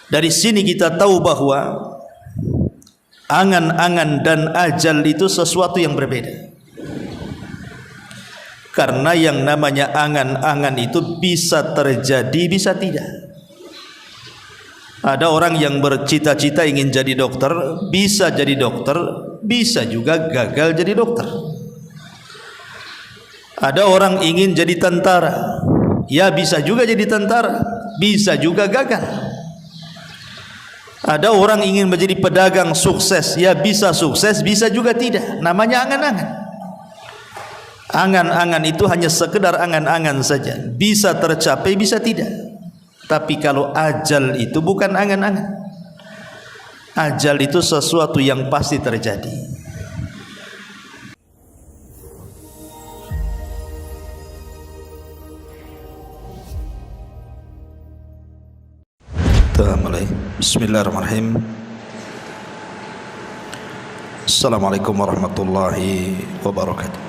Dari sini kita tahu bahwa angan-angan dan ajal itu sesuatu yang berbeda. Karena yang namanya angan-angan itu bisa terjadi, bisa tidak. Ada orang yang bercita-cita ingin jadi dokter, bisa jadi dokter, bisa juga gagal jadi dokter. Ada orang ingin jadi tentara, ya bisa juga jadi tentara, bisa juga gagal. Ada orang ingin menjadi pedagang sukses, ya bisa sukses, bisa juga tidak. Namanya angan-angan. Angan-angan itu hanya sekedar angan-angan saja, bisa tercapai, bisa tidak. Tapi kalau ajal itu bukan angan-angan. Ajal itu sesuatu yang pasti terjadi. Bismillahirrahmanirrahim. Assalamualaikum warahmatullahi wabarakatuh.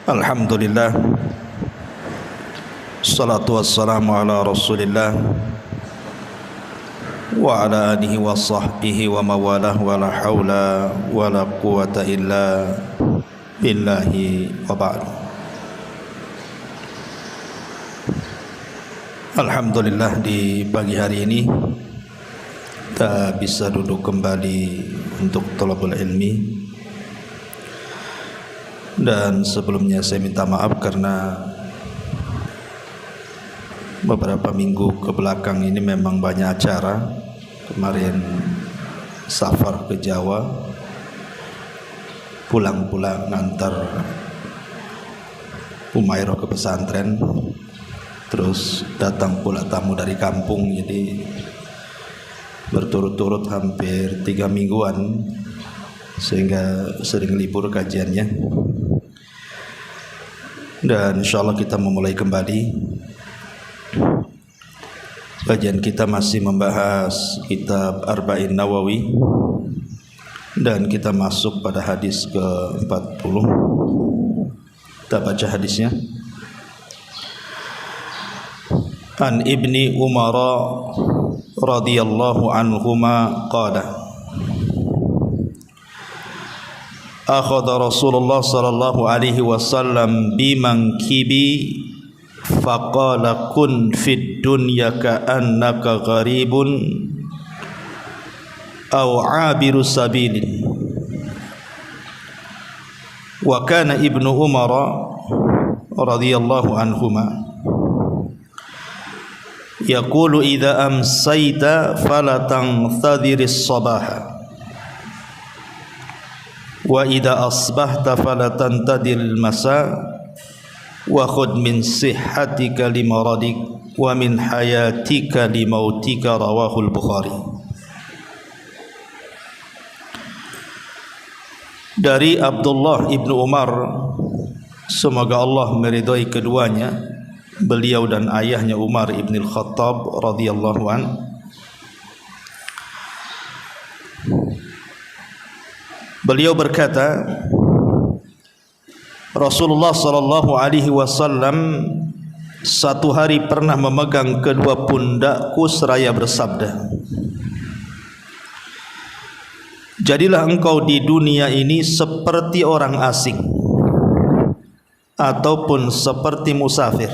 Alhamdulillah, salatu wassalamu ala rasulillah wa ala alihi wa sahbihi wa mawalah wa la hawla wa la quwata illa billahi wa ba'du. Alhamdulillah, di pagi hari ini kita bisa duduk kembali untuk thalabul ilmi. Dan sebelumnya saya minta maaf karena beberapa minggu ke belakang ini memang banyak acara. Kemarin safar ke Jawa, pulang-pulang ngantar Umairah ke pesantren, terus datang pula tamu dari kampung, jadi berturut-turut hampir 3 mingguan, sehingga sering libur kajiannya. Dan insyaallah kita memulai kembali. Kajian kita masih membahas kitab Arba'in Nawawi, dan kita masuk pada hadis ke-40. Kita baca hadisnya. An Ibni Umar radhiyallahu anhuma qala akhadha Rasulullah sallallahu alaihi wasallam bimankibi faqala kun fid dunya ka'annaka gharibun aw 'abiru sabilin. Wa kana Ibnu Umar radhiyallahu anhuma yaqulu idza amsayta fala tanthadhiris sabaha wa idza asbahta fala tantadil masa wa khudh min sihhatika limaradik wa min hayatika limautika. Rawahul Bukhari. Dari Abdullah ibnu Umar, semoga Allah meridhai keduanya, beliau dan ayahnya Umar ibn al-Khattab radhiyallahu an, beliau berkata, Rasulullah sallallahu alaihi wasallam satu hari pernah memegang kedua pundakku seraya bersabda, jadilah engkau di dunia ini seperti orang asing ataupun seperti musafir.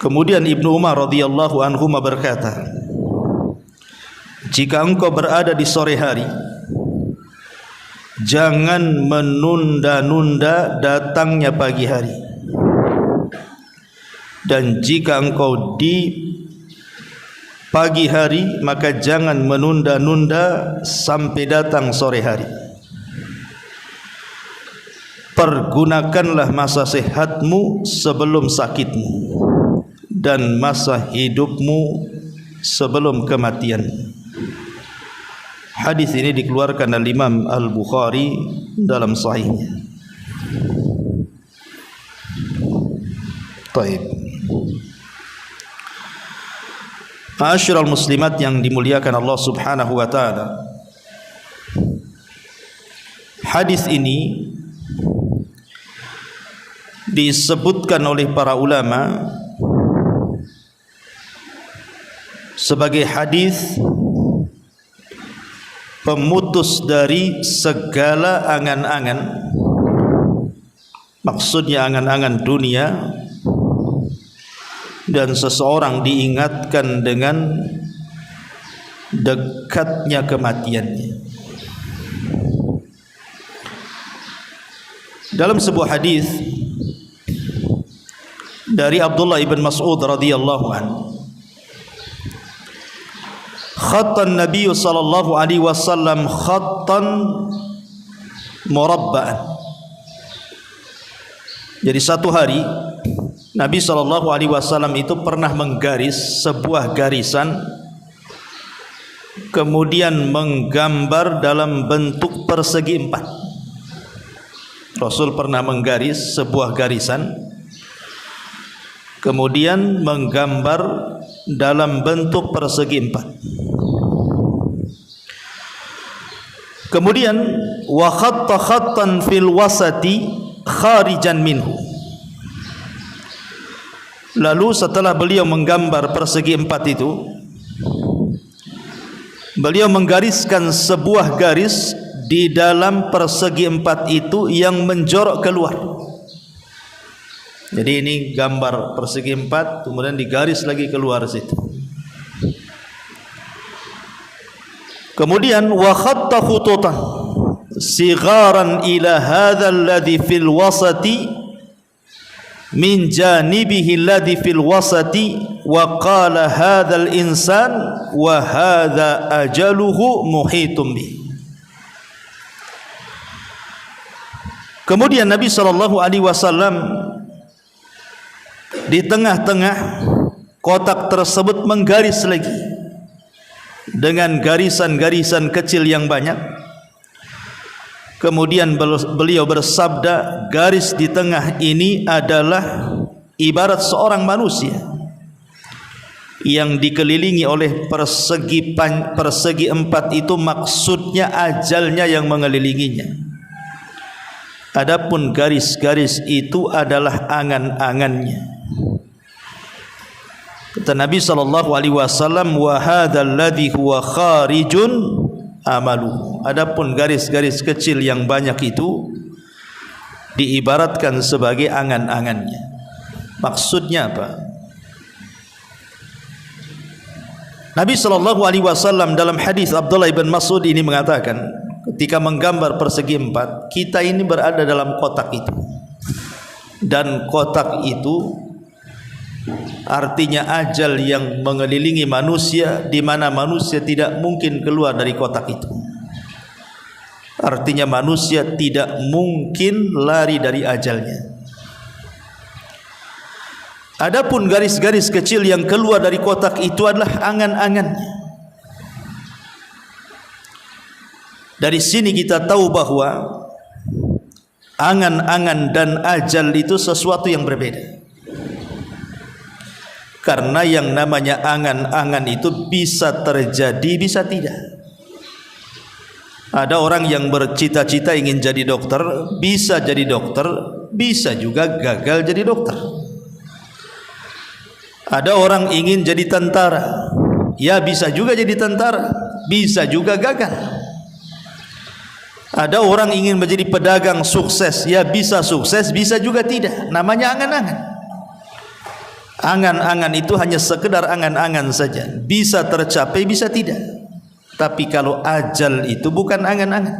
Kemudian Ibnu Umar radhiyallahu anhu berkata, jika engkau berada di sore hari, jangan menunda-nunda datangnya pagi hari, dan jika engkau di pagi hari, maka jangan menunda-nunda sampai datang sore hari. Pergunakanlah masa sehatmu sebelum sakitmu, dan masa hidupmu sebelum kematian. Hadis ini dikeluarkan oleh Imam Al-Bukhari dalam sahihnya. Baik. Ma'asyiral muslimat yang dimuliakan Allah Subhanahu wa taala. Hadis ini disebutkan oleh para ulama sebagai hadis pemutus dari segala angan-angan. Maksudnya angan-angan dunia, dan seseorang diingatkan dengan dekatnya kematiannya. Dalam sebuah hadis dari Abdullah ibn Mas'ud radhiyallahu anhu, khattan Nabi sallallahu alaihi wasallam khattan murabba'an. Jadi satu hari Nabi sallallahu alaihi wasallam itu pernah menggaris sebuah garisan, kemudian menggambar dalam bentuk persegi empat. Rasul pernah menggaris sebuah garisan, kemudian menggambar dalam bentuk persegi empat. Kemudian wa khatta khattan fil wasati kharijan minhu. Lalu setelah beliau menggambar persegi empat itu, beliau menggariskan sebuah garis di dalam persegi empat itu yang menjorok keluar. Jadi ini gambar persegi empat, kemudian digaris lagi keluar situ. Kemudian wa khatta khututan sigharan ila hadha alladhi fil wasati min janibihi alladhi fil wasati wa qala hadha al insan wa hadha ajaluhu muhitum bih. Kemudian Nabi sallallahu alaihi wasallam di tengah-tengah kotak tersebut menggaris lagi dengan garisan-garisan kecil yang banyak. Kemudian beliau bersabda, garis di tengah ini adalah ibarat seorang manusia yang dikelilingi oleh persegi empat itu, maksudnya ajalnya yang mengelilinginya. Adapun garis-garis itu adalah angan-angannya. Kata Nabi sallallahu alaihi wasallam, wa hadzal ladzi huwa kharijun amalu. Adapun garis-garis kecil yang banyak itu diibaratkan sebagai angan-angannya. Maksudnya apa? Nabi sallallahu alaihi wasallam dalam hadis Abdullah bin Mas'ud ini mengatakan, ketika menggambar persegi empat, kita ini berada dalam kotak itu, dan kotak itu artinya ajal yang mengelilingi manusia, di mana manusia tidak mungkin keluar dari kotak itu. Artinya manusia tidak mungkin lari dari ajalnya. Adapun garis-garis kecil yang keluar dari kotak itu adalah angan-angannya. Dari sini kita tahu bahwa angan-angan dan ajal itu sesuatu yang berbeda. Karena yang namanya angan-angan itu bisa terjadi, bisa tidak. Ada orang yang bercita-cita ingin jadi dokter, bisa jadi dokter, bisa juga gagal jadi dokter. Ada orang ingin jadi tentara, ya bisa juga jadi tentara, bisa juga gagal. Ada orang ingin menjadi pedagang sukses, ya bisa sukses, bisa juga tidak. Namanya angan-angan. Angan-angan itu hanya sekedar angan-angan saja, bisa tercapai, bisa tidak. Tapi kalau ajal itu bukan angan-angan.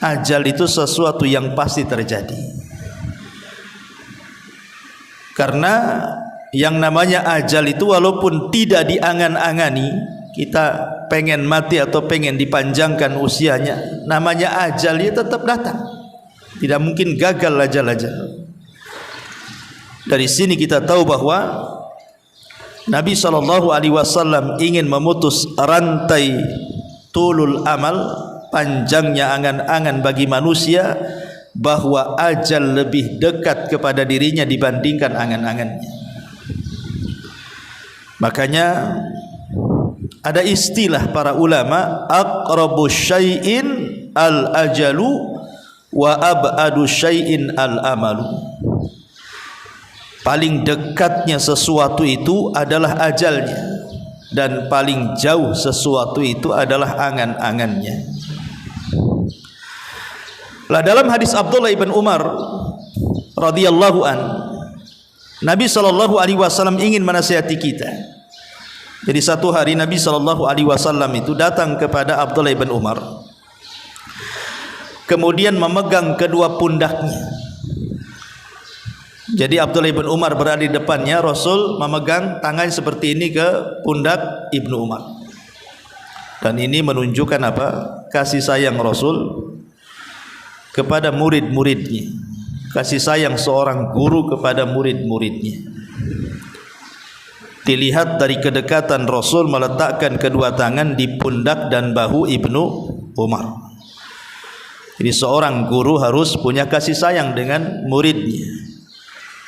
Ajal itu sesuatu yang pasti terjadi. Karena yang namanya ajal itu walaupun tidak diangan-angani, kita pengen mati atau pengen dipanjangkan usianya, namanya ajal dia tetap datang. Tidak mungkin gagal ajal-ajal. Dari sini kita tahu bahwa Nabi SAW ingin memutus rantai tulul amal, panjangnya angan-angan bagi manusia, bahwa ajal lebih dekat kepada dirinya dibandingkan angan-angannya. Makanya ada istilah para ulama, aqrabu syai'in al-ajalu wa ab'adu syai'in al-amalu. Paling dekatnya sesuatu itu adalah ajalnya, dan paling jauh sesuatu itu adalah angan-angannya. Lah dalam hadis Abdullah ibn Umar radhiyallahu an, Nabi sallallahu alaihi wasallam ingin menasihati kita. Jadi satu hari Nabi sallallahu alaihi wasallam itu datang kepada Abdullah ibn Umar, kemudian memegang kedua pundaknya. Jadi Abdullah ibn Umar berada di depannya, Rasul memegang tangan seperti ini ke pundak Ibnu Umar. Dan ini menunjukkan apa? Kasih sayang Rasul kepada murid-muridnya, kasih sayang seorang guru kepada murid-muridnya. Dilihat dari kedekatan Rasul meletakkan kedua tangan di pundak dan bahu Ibnu Umar. Jadi seorang guru harus punya kasih sayang dengan muridnya,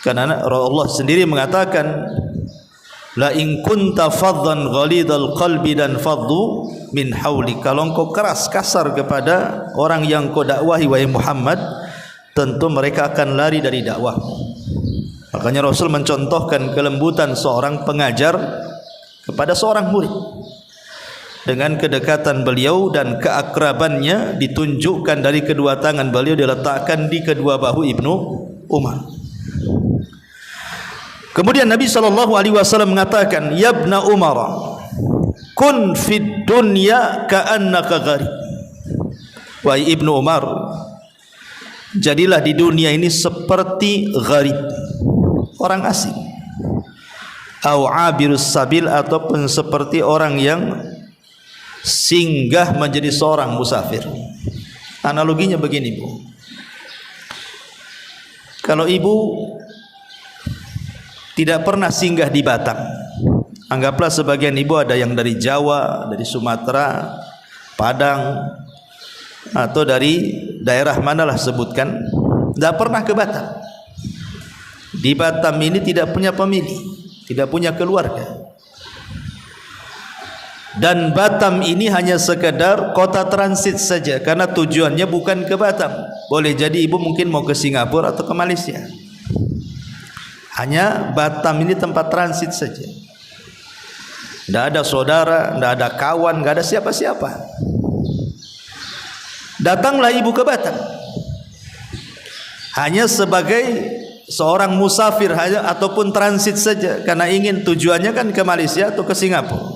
karena Allah sendiri mengatakan, la in kunta faddan ghalidal qalbi dan faddu min hauli. Kalau engkau keras kasar kepada orang yang kau dakwahi wahai Muhammad, tentu mereka akan lari dari dakwahmu. Makanya Rasul mencontohkan kelembutan seorang pengajar kepada seorang murid. Dengan kedekatan beliau dan keakrabannya ditunjukkan dari kedua tangan beliau diletakkan di kedua bahu Ibnu Umar. Kemudian Nabi SAW mengatakan, ya ibna Umar, kun fid dunya ka'annaka gharib. Wahai Ibnu Umar, jadilah di dunia ini seperti gharib, orang asing, au abirus sabil, ataupun seperti orang yang singgah menjadi seorang musafir. Analoginya begini, Bu. Kalau ibu tidak pernah singgah di Batam, anggaplah sebagian ibu ada yang dari Jawa, dari Sumatera, Padang, atau dari daerah manalah sebutkan, tidak pernah ke Batam. Di Batam ini tidak punya pemilih, tidak punya keluarga, dan Batam ini hanya sekedar kota transit saja, karena tujuannya bukan ke Batam. Boleh jadi ibu mungkin mau ke Singapura atau ke Malaysia. Hanya Batam ini tempat transit saja. Tidak ada saudara, tidak ada kawan, tidak ada siapa-siapa. Datanglah ibu ke Batam hanya sebagai seorang musafir hanya, ataupun transit saja, karena ingin tujuannya kan ke Malaysia atau ke Singapura.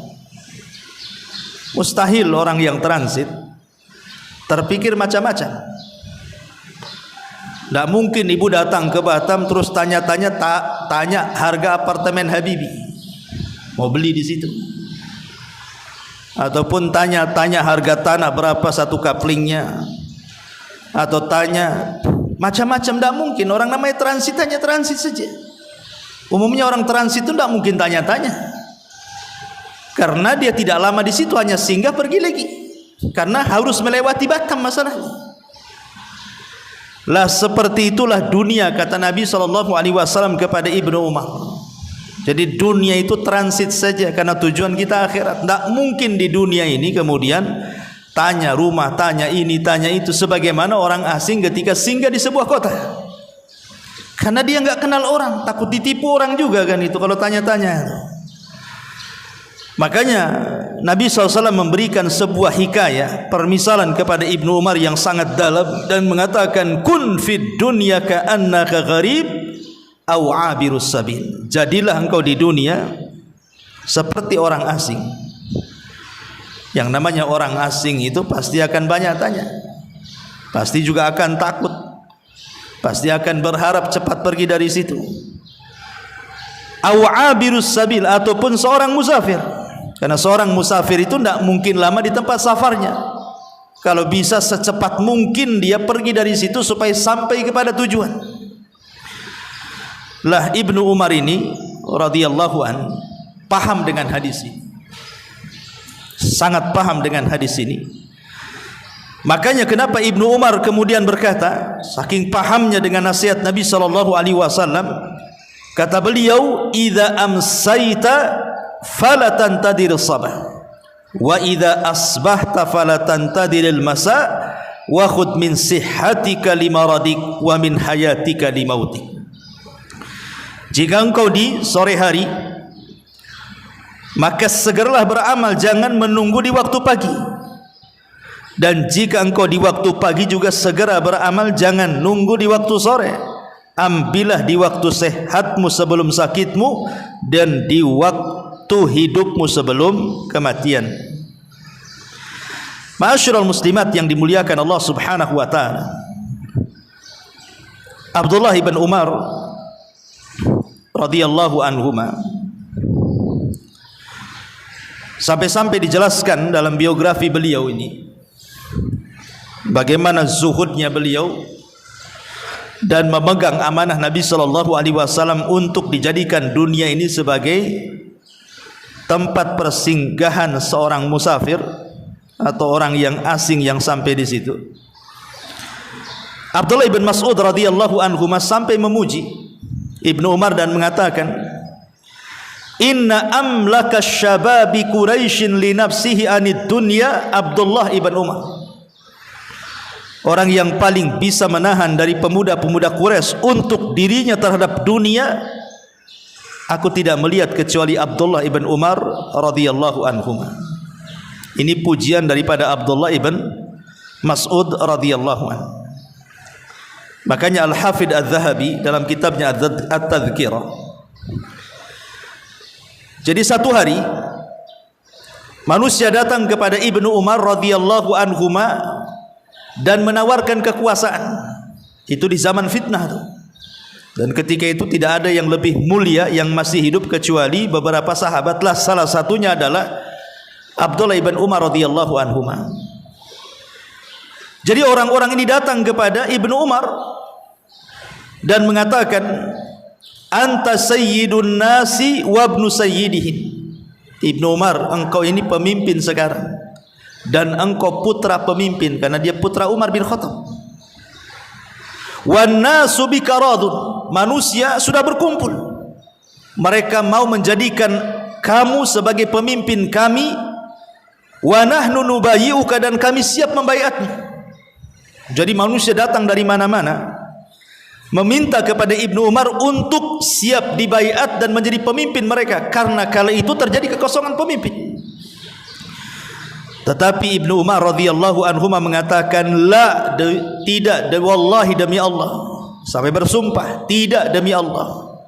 Mustahil orang yang transit terpikir macam-macam. Tidak mungkin ibu datang ke Batam terus tanya-tanya, tanya harga apartemen Habibie, mau beli di situ, ataupun tanya-tanya harga tanah berapa satu kaplingnya, atau tanya macam-macam. Tidak mungkin. Orang namanya transit hanya transit saja. Umumnya orang transit itu tidak mungkin tanya-tanya, karena dia tidak lama di situ, hanya singgah pergi lagi, karena harus melewati Batam masalahnya. Lah seperti itulah dunia, kata Nabi SAW kepada Ibnu Umar. Jadi dunia itu transit saja, karena tujuan kita akhirat. Tidak mungkin di dunia ini kemudian tanya rumah, tanya ini, tanya itu, sebagaimana orang asing ketika singgah di sebuah kota, karena dia nggak kenal orang, takut ditipu orang juga kan itu kalau tanya-tanya. Makanya Nabi SAW memberikan sebuah hikayah, permisalan kepada Ibnu Umar yang sangat dalam, dan mengatakan, kun fid dunya ka'annaka gharib au abirus sabil. Jadilah engkau di dunia seperti orang asing. Yang namanya orang asing itu pasti akan banyak tanya, pasti juga akan takut, pasti akan berharap cepat pergi dari situ. Au abirus sabil, ataupun seorang musafir. Karena seorang musafir itu tidak mungkin lama di tempat safarnya. Kalau bisa secepat mungkin dia pergi dari situ supaya sampai kepada tujuan. Lah Ibnu Umar ini radhiyallahu an paham dengan hadis ini, sangat paham dengan hadis ini. Makanya kenapa Ibnu Umar kemudian berkata, saking pahamnya dengan nasihat Nabi SAW, kata beliau, idza amsayta falatantadir sabah wa idza asbahta falatantadir al-masa wa khudh min sihhatika limaradik wa min hayatika limautik. Jika engkau di sore hari, maka segeralah beramal, jangan menunggu di waktu pagi. Dan jika engkau di waktu pagi juga segera beramal, jangan nunggu di waktu sore. Ambillah di waktu sehatmu sebelum sakitmu, dan di waktu hidupmu sebelum kematian. Ma'asyiral muslimat yang dimuliakan Allah Subhanahu wa taala, Abdullah ibn Umar radhiyallahu anhuma sampai-sampai dijelaskan dalam biografi beliau ini bagaimana zuhudnya beliau dan memegang amanah Nabi sallallahu alaihi wasallam untuk dijadikan dunia ini sebagai tempat persinggahan seorang musafir atau orang yang asing yang sampai di situ. Abdullah bin Mas'ud radhiyallahu anhu sampai memuji Ibnu Umar dan mengatakan, "Inna amlaka syababi Quraisyin li nafsihi anid dunya Abdullah ibn Umar." Orang yang paling bisa menahan dari pemuda-pemuda Quraisy untuk dirinya terhadap dunia, aku tidak melihat kecuali Abdullah ibn Umar radhiyallahu anhu. Ini pujian daripada Abdullah ibn Mas'ud radhiyallahu anhu. Makanya Al-Hafidh Adz-Dzahabi dalam kitabnya At-Tadhkirah, jadi satu hari manusia datang kepada Ibnu Umar radhiyallahu anhuma dan menawarkan kekuasaan. Itu di zaman fitnah tuh. Dan ketika itu tidak ada yang lebih mulia yang masih hidup kecuali beberapa sahabatlah, salah satunya adalah Abdullah ibn Umar radhiyallahu anhuma. Jadi orang-orang ini datang kepada Ibnu Umar dan mengatakan, "Anta sayyidun nasi wa ibnu sayyidihim." Ibnu Umar, engkau ini pemimpin sekarang dan engkau putra pemimpin, karena dia putra Umar bin Khattab. Wan nasu bika radun, manusia sudah berkumpul, mereka mau menjadikan kamu sebagai pemimpin kami. Wa nahnu nubayyi'uka, dan kami siap membaiatmu. Jadi manusia datang dari mana-mana meminta kepada Ibnu Umar untuk siap dibaiat dan menjadi pemimpin mereka, karena kala itu terjadi kekosongan pemimpin. Tetapi Ibnu Umar radhiyallahu anhu mengatakan, la, tidak, wallahi, demi Allah, sampai bersumpah, tidak, demi Allah.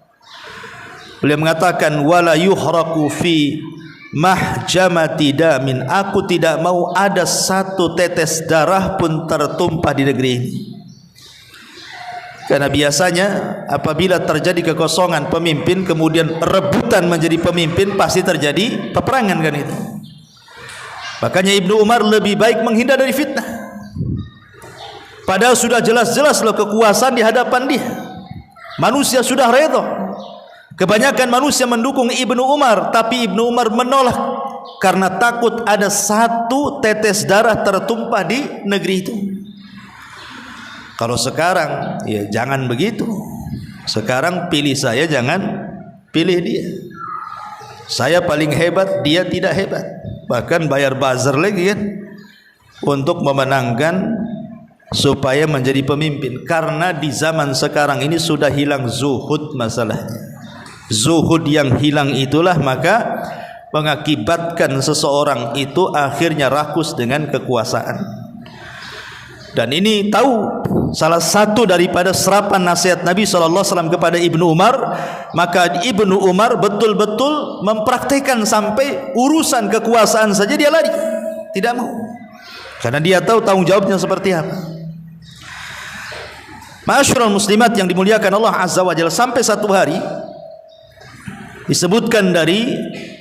Beliau mengatakan, wala yuhraqu fi mahjamati damin, aku tidak mau ada satu tetes darah pun tertumpah di negeri ini. Karena biasanya apabila terjadi kekosongan pemimpin kemudian rebutan menjadi pemimpin, pasti terjadi peperangan kan itu. Makanya Ibnu Umar lebih baik menghindar dari fitnah, padahal sudah jelas-jelas loh kekuasaan di hadapan dia. Manusia sudah redha. Kebanyakan manusia mendukung Ibnu Umar, tapi Ibnu Umar menolak karena takut ada satu tetes darah tertumpah di negeri itu. Kalau sekarang, ya jangan begitu. Sekarang pilih saya, jangan pilih dia. Saya paling hebat, dia tidak hebat. Bahkan bayar buzzer lagi kan untuk memenangkan supaya menjadi pemimpin. Karena di zaman sekarang ini sudah hilang zuhud masalahnya. Zuhud yang hilang itulah maka mengakibatkan seseorang itu akhirnya rakus dengan kekuasaan. Dan ini tahu salah satu daripada serapan nasihat Nabi SAW kepada Ibnu Umar. Maka Ibnu Umar betul-betul mempraktikkan sampai urusan kekuasaan saja dia lari, tidak mau, karena dia tahu tanggung jawabnya seperti apa. Ma'asyiral muslimat yang dimuliakan Allah Azza wa Jalla, sampai satu hari disebutkan dari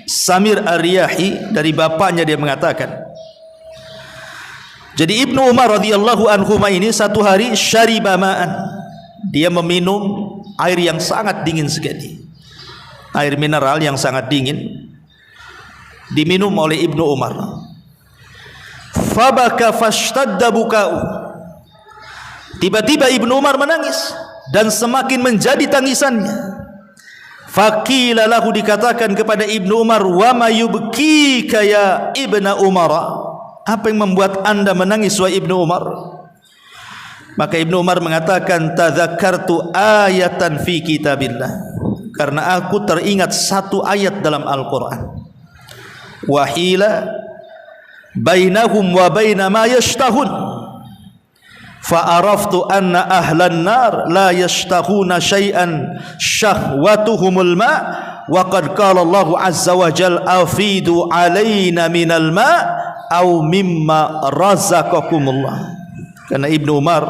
Samir Ar-Riyahi, dari bapaknya dia mengatakan, jadi Ibnu Umar radhiyallahu anhu ini satu hari syariba ma'an, dia meminum air yang sangat dingin sekali, air mineral yang sangat dingin diminum oleh Ibnu Umar. Fabaka fashtadda buka'u, tiba-tiba Ibnu Umar menangis dan semakin menjadi tangisannya. Faqila lahu, dikatakan kepada Ibnu Umar, wa ma yubkika ya Ibnu Umar, apa yang membuat anda menangis wahai Ibnu Umar? Maka Ibnu Umar mengatakan, tadzakartu ayatan fi kitabillah, karena aku teringat satu ayat dalam Al-Quran. Wahila bainahum wa baina ma yashtahun, fa araftu anna ahlan nar la yashtahuna syai'an syahwatuhumul ma, wa qad qala Allah azza wa jal afidu alaina minal ma au mimma razaqakumullah. Karena Ibnu Umar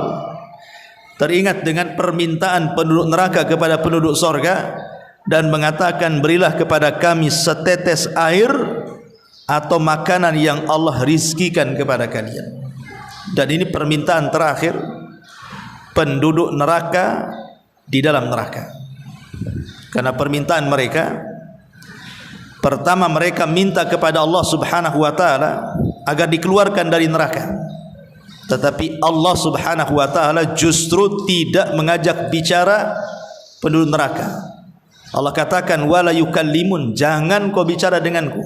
teringat dengan permintaan penduduk neraka kepada penduduk sorga dan mengatakan, berilah kepada kami setetes air atau makanan yang Allah rizkikan kepada kalian. Dan ini permintaan terakhir penduduk neraka di dalam neraka. Karena permintaan mereka, pertama mereka minta kepada Allah Subhanahu wa taala agar dikeluarkan dari neraka. Tetapi Allah Subhanahu wa taala justru tidak mengajak bicara penduduk neraka. Allah katakan, wala yukallimun, jangan kau bicara denganku.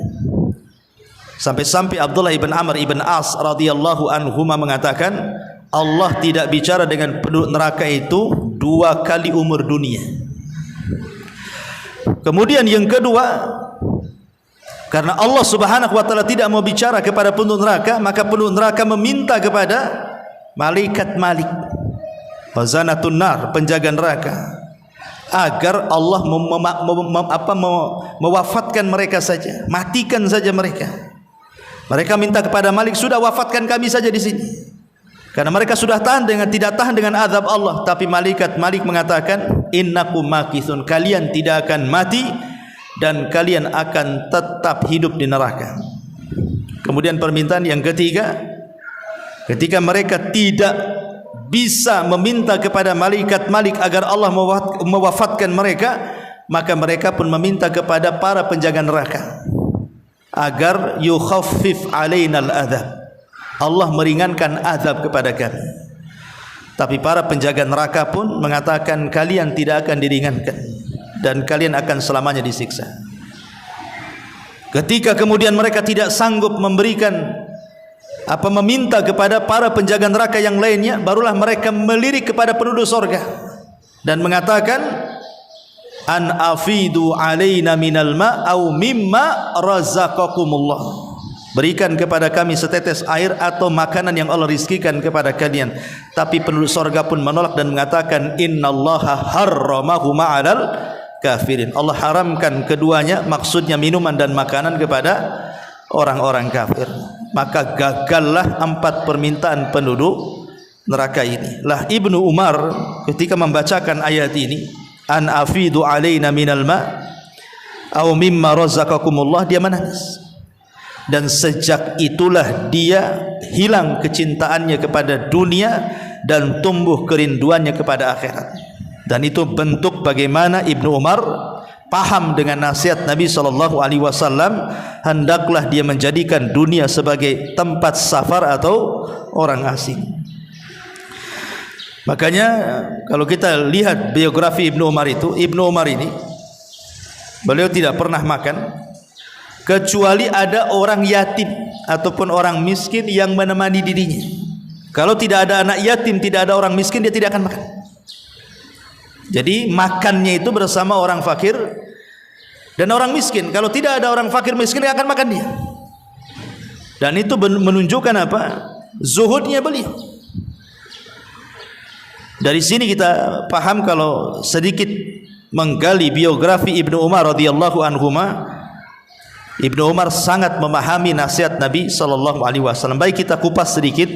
Sampai-sampai Abdullah ibn Amr ibn As radhiyallahu anhuma mengatakan, Allah tidak bicara dengan penduduk neraka itu 2 kali umur dunia. Kemudian yang kedua, karena Allah Subhanahu wa taala tidak mau bicara kepada penduduk neraka, maka penduduk neraka meminta kepada malaikat Malik, wazanatun nar, penjaga neraka, agar Allah mewafatkan mereka saja, matikan saja mereka. Mereka minta kepada Malik, sudah wafatkan kami saja di sini. Karena mereka sudah tidak tahan dengan azab Allah. Tapi malaikat Malik mengatakan, innakum makithun, kalian tidak akan mati dan kalian akan tetap hidup di neraka. Kemudian permintaan yang ketiga, ketika mereka tidak bisa meminta kepada malaikat Malik agar Allah mewafatkan mereka, maka mereka pun meminta kepada para penjaga neraka agar yukhaffif alainal adzab, Allah meringankan azab kepada kami. Tapi para penjaga neraka pun mengatakan, kalian tidak akan diringankan dan kalian akan selamanya disiksa. Ketika kemudian mereka tidak sanggup meminta kepada para penjaga neraka yang lainnya, barulah mereka melirik kepada penduduk sorga dan mengatakan, an afidu alaina minal ma au mimma razaqakumullah, berikan kepada kami setetes air atau makanan yang Allah rizkikan kepada kalian. Tapi penduduk sorga pun menolak dan mengatakan, innallaha harramahu ma'alal kafirin, Allah haramkan keduanya, maksudnya minuman dan makanan, kepada orang-orang kafir. Maka gagallah 4 permintaan penduduk neraka ini. Lah Ibnu Umar ketika membacakan ayat ini, an afidu alaina minal ma au mimma razaqakumullah, dia menangis. Dan sejak itulah dia hilang kecintaannya kepada dunia dan tumbuh kerinduannya kepada akhirat. Dan itu bentuk bagaimana Ibnu Umar paham dengan nasihat Nabi SAW, hendaklah dia menjadikan dunia sebagai tempat safar atau orang asing. Makanya kalau kita lihat biografi Ibnu Umar itu, Ibnu Umar ini beliau tidak pernah makan kecuali ada orang yatim ataupun orang miskin yang menemani dirinya. Kalau tidak ada anak yatim, tidak ada orang miskin, dia tidak akan makan. Jadi makannya itu bersama orang fakir dan orang miskin. Kalau tidak ada orang fakir miskin, dia akan makan dia. Dan itu menunjukkan apa? Zuhudnya beliau. Dari sini kita paham kalau sedikit menggali biografi Ibnu Umar radhiyallahu anhuma, Ibnu Umar sangat memahami nasihat Nabi SAW. Baik kita kupas sedikit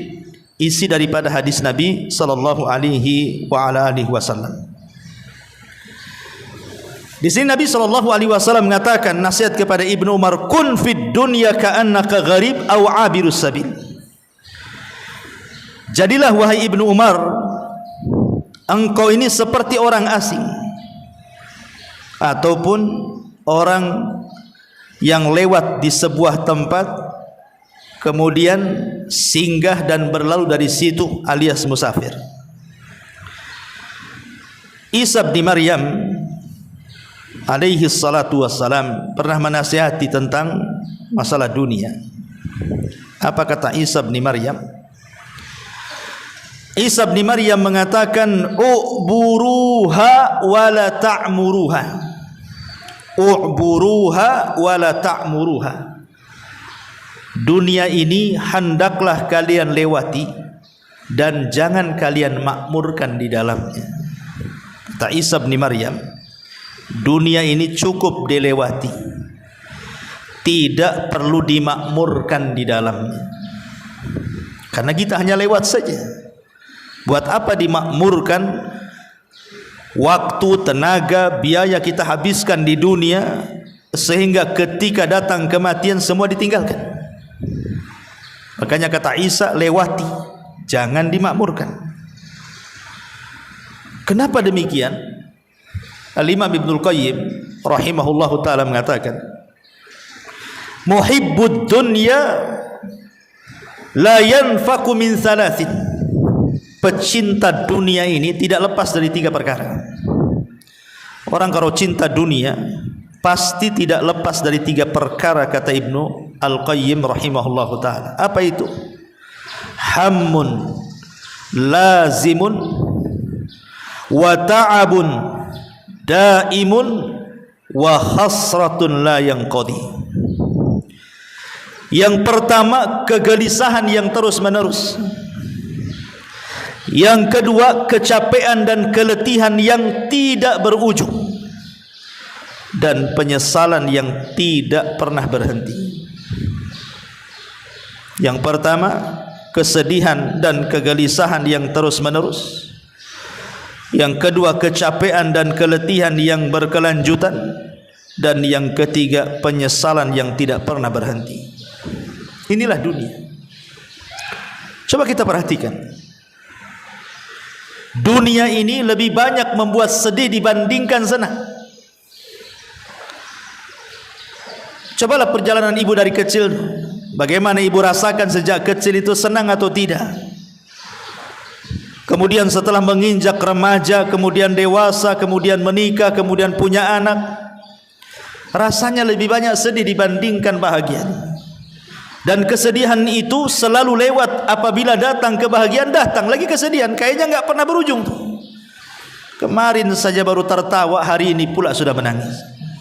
isi daripada hadis Nabi SAW. Di sini Nabi SAW mengatakan nasihat kepada Ibnu Umar, kun fid dunya ka'annaka gharib aw abirus sabil. Jadilah wahai Ibnu Umar, engkau ini seperti orang asing ataupun orang yang lewat di sebuah tempat kemudian singgah dan berlalu dari situ, alias musafir. Isa bin Maryam alaihi salatu wassalam pernah menasihati tentang masalah dunia. Apa kata Isa bin Maryam? Isa bin Maryam mengatakan u'buruha wala ta'muruha. U'buruha wala ta'muruha. Dunia ini hendaklah kalian lewati dan jangan kalian makmurkan di dalamnya. Kata Isa bin Maryam, dunia ini cukup dilewati, tidak perlu dimakmurkan di dalamnya. Karena kita hanya lewat saja. Buat apa dimakmurkan? Waktu, tenaga, biaya kita habiskan di dunia sehingga ketika datang kematian semua ditinggalkan. Makanya kata Isa, lewati, jangan dimakmurkan. Kenapa demikian? Al-Imam Ibnul Qayyim rahimahullahu ta'ala mengatakan, muhibbud dunya la yanfaku min thalathin. Pecinta dunia ini tidak lepas dari 3 perkara. Orang kalau cinta dunia pasti tidak lepas dari 3 perkara, kata Ibnu Al-Qayyim rahimahullahu ta'ala. Apa itu? Hammun lazimun wa ta'abun daimun wa khasratun la yanqadi. Yang pertama, kegelisahan yang terus menerus. Yang kedua, kecapean dan keletihan yang tidak berujung, dan penyesalan yang tidak pernah berhenti. Yang pertama, kesedihan dan kegelisahan yang terus menerus. Yang kedua, kecapean dan keletihan yang berkelanjutan. Dan yang ketiga, penyesalan yang tidak pernah berhenti. Inilah dunia. Coba kita perhatikan. Dunia ini lebih banyak membuat sedih dibandingkan senang. Cobalah perjalanan ibu dari kecil. Bagaimana ibu rasakan sejak kecil itu, senang atau tidak? Kemudian setelah menginjak remaja, kemudian dewasa, kemudian menikah, kemudian punya anak, rasanya lebih banyak sedih dibandingkan bahagia. Dan kesedihan itu selalu lewat. Apabila datang kebahagiaan, datang lagi kesedihan. Kayaknya nggak pernah berujung tuh. Kemarin saja baru tertawa, hari ini pula sudah menangis.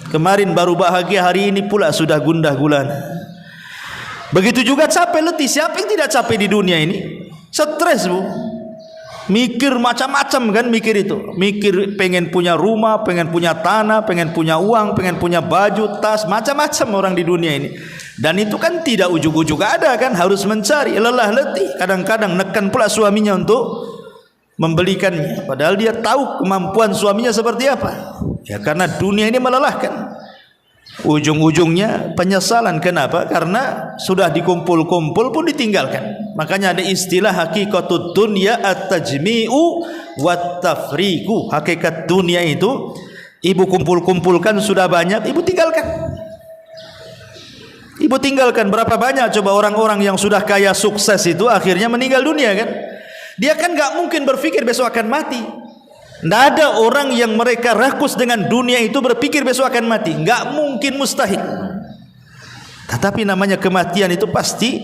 Kemarin baru bahagia, hari ini pula sudah gundah gulana. Begitu juga capek letih. Siapa yang tidak capek di dunia ini? Stres, bu. Mikir macam-macam kan, mikir itu. Mikir pengen punya rumah, pengen punya tanah, pengen punya uang, pengen punya baju, tas, macam-macam orang di dunia ini. Dan itu kan tidak ujung-ujung ada kan, harus mencari, lelah letih. Kadang-kadang nekan pula suaminya untuk membelikannya, padahal dia tahu kemampuan suaminya seperti apa. Ya karena dunia ini melelahkan. Ujung-ujungnya penyesalan. Kenapa? Karena sudah dikumpul-kumpul pun ditinggalkan. Makanya ada istilah hakikatud dunya at-tajmi'u wat-tafriqu. Hakikat dunia itu, ibu kumpul-kumpulkan sudah banyak, ibu tinggalkan. Ibu tinggalkan. Berapa banyak coba orang-orang yang sudah kaya sukses itu akhirnya meninggal dunia kan? Dia kan gak mungkin berpikir besok akan mati. Tidak ada orang yang mereka rakus dengan dunia itu berpikir besok akan mati. Gak mungkin, mustahil. Tetapi namanya kematian itu pasti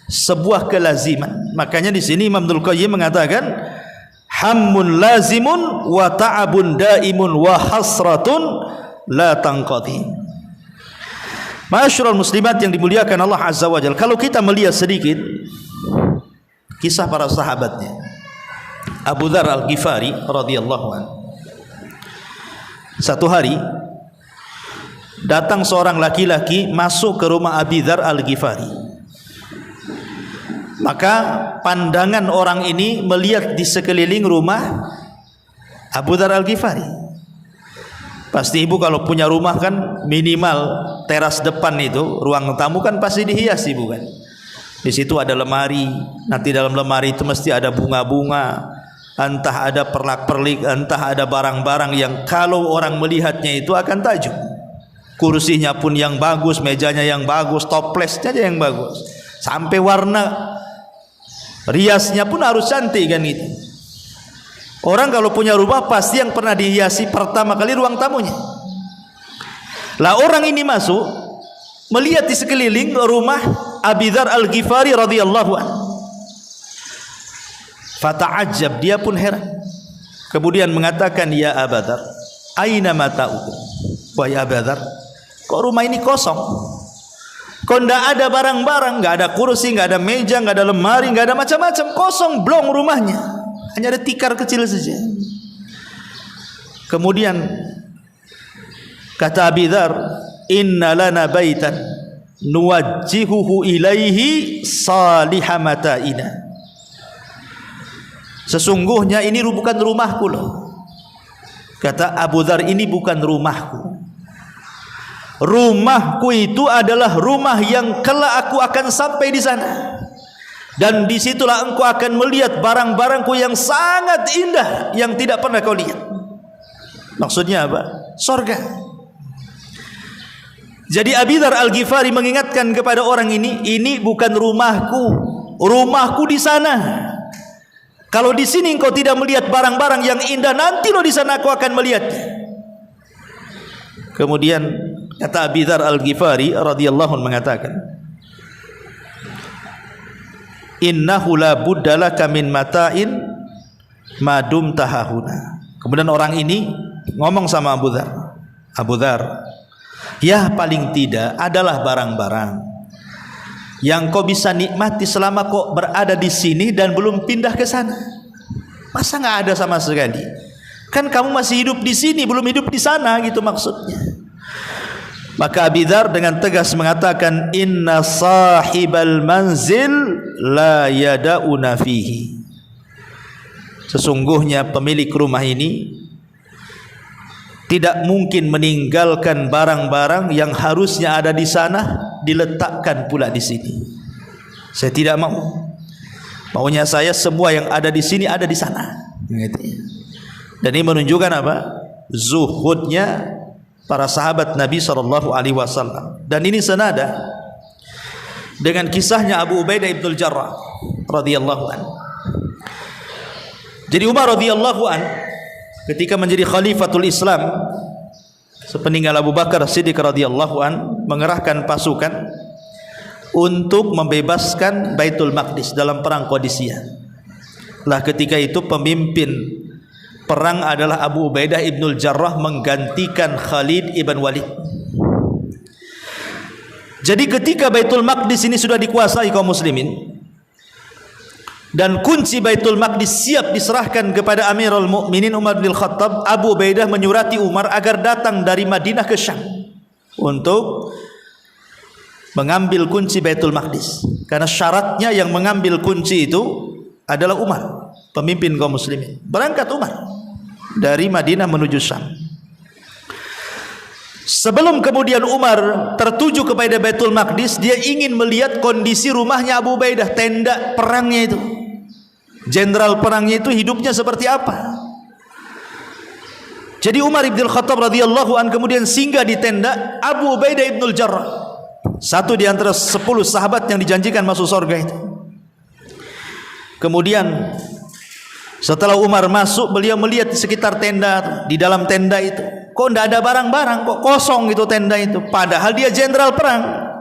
sebuah kelaziman. Makanya di sini Imam Ibnul Qayyim mengatakan, hammun lazimun wa ta'abun daimun wa hasratun la tanqadi. Ma'asyiral muslimat yang dimuliakan Allah Azza wa Jalla, kalau kita melihat sedikit kisah para sahabatnya. Abu Dzar Al-Ghifari radhiyallahu anhu. Satu hari datang seorang laki-laki masuk ke rumah Abu Dzar Al-Ghifari. Maka pandangan orang ini melihat di sekeliling rumah Abu Dzar Al-Ghifari. Pasti ibu kalau punya rumah kan minimal teras depan itu, ruang tamu kan pasti dihiasi bukan? Di situ ada lemari, nanti dalam lemari itu mesti ada bunga-bunga, entah ada perlak-perlik, entah ada barang-barang yang kalau orang melihatnya itu akan takjub. Kursinya pun yang bagus, mejanya yang bagus, toplesnya aja yang bagus, sampai warna riasnya pun harus cantik kan gitu. Orang kalau punya rumah pasti yang pernah dihiasi pertama kali ruang tamunya. Lah orang ini masuk melihat di sekeliling rumah Abu Dzar Al-Ghifari radhiyallahu anhu. Fata'ajjab, dia pun heran. Kemudian mengatakan, ya Abu Dzar, aina mata'ukum? Wahai Abu Dzar, kok rumah ini kosong? Kok enggak ada barang-barang, enggak ada kursi, enggak ada meja, enggak ada lemari, enggak ada macam-macam, kosong blong rumahnya. Hanya ada tikar kecil saja. Kemudian kata Abu Dzar, inna lana baitan nuwajjihuhu ilaihi salihah mata'ina. Sesungguhnya ini bukan rumahku loh. Kata Abu Dzar, ini bukan rumahku. Rumahku itu adalah rumah yang kelak aku akan sampai di sana. Dan disitulah engkau akan melihat barang-barangku yang sangat indah yang tidak pernah kau lihat. Maksudnya apa? Surga. Jadi Abu Dzar Al-Ghifari mengingatkan kepada orang ini bukan rumahku. Rumahku di sana. Kalau di sini engkau tidak melihat barang-barang yang indah, nanti lo di sana aku akan melihat. Kemudian kata Abu Dzar Al-Ghifari radhiyallahu anhu mengatakan, innahu la budda laka min mata'in ma dumta hahuna. Kemudian orang ini ngomong sama Abu Dzar, Abu Dzar, ya paling tidak adalah barang-barang yang kau bisa nikmati selama kau berada di sini dan belum pindah ke sana. Masa nggak ada sama sekali? Kan kamu masih hidup di sini, belum hidup di sana, gitu maksudnya. Maka Abu Dzar dengan tegas mengatakan, inna sahibal manzil la yada'una fihi. Sesungguhnya pemilik rumah ini tidak mungkin meninggalkan barang-barang yang harusnya ada di sana diletakkan pula di sini. Saya tidak mau. Maunya saya semua yang ada di sini ada di sana. Dan ini menunjukkan apa? Zuhudnya para sahabat Nabi SAW. Dan ini senada dengan kisahnya Abu Ubaidah ibn Jarrah radhiyallahu anhu. Jadi Umar radhiyallahu anhu ketika menjadi khalifatul Islam sepeninggal Abu Bakar Siddiq radhiyallahu an mengerahkan pasukan untuk membebaskan Baitul Maqdis dalam perang Qadisiyah. Lah ketika itu pemimpin perang adalah Abu Ubaidah ibnul Jarrah menggantikan Khalid ibn Walid. Jadi ketika Baitul Maqdis ini sudah dikuasai kaum muslimin dan kunci Baitul Maqdis siap diserahkan kepada Amirul Mukminin Umar bin Khattab, Abu Ubaidah menyurati Umar agar datang dari Madinah ke Syam untuk mengambil kunci Baitul Maqdis. Karena syaratnya yang mengambil kunci itu adalah Umar, pemimpin kaum muslimin. Berangkat Umar dari Madinah menuju Syam. Sebelum kemudian Umar tertuju kepada Baitul Maqdis, dia ingin melihat kondisi rumahnya Abu Ubaidah, tenda perangnya itu. Jenderal perangnya itu hidupnya seperti apa? Jadi Umar ibn Khattab radhiyallahu an kemudian singgah di tenda Abu Ubaidah ibnul Jarrah, satu di antara 10 sahabat yang dijanjikan masuk surga itu. Kemudian setelah Umar masuk, beliau melihat di sekitar tenda, di dalam tenda itu kok tidak ada barang-barang, kok kosong itu tenda itu, padahal dia jenderal perang.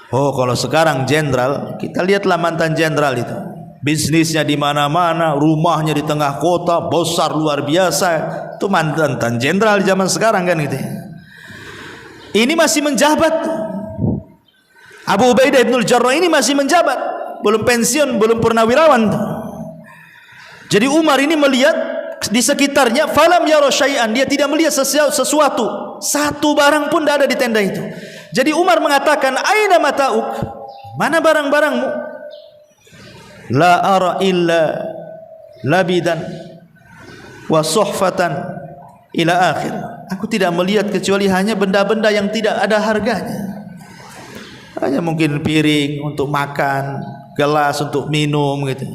Oh, kalau sekarang jenderal, kita lihatlah mantan jenderal itu, bisnisnya di mana-mana, rumahnya di tengah kota, besar luar biasa. Itu mantan jenderal zaman sekarang kan gitu. Ini masih menjabat. Abu Ubaidah ibnul Jarrah ini masih menjabat, belum pensiun, belum purnawirawan. Jadi Umar ini melihat di sekitarnya, falam yara syai'an, dia tidak melihat sesuatu, satu barang pun tidak ada di tenda itu. Jadi Umar mengatakan, aina mata'uk, mana barang-barangmu? La ara illa labidan wa suhfatan ila akhir. Aku tidak melihat kecuali hanya benda-benda yang tidak ada harganya. Hanya mungkin piring untuk makan, gelas untuk minum gitu.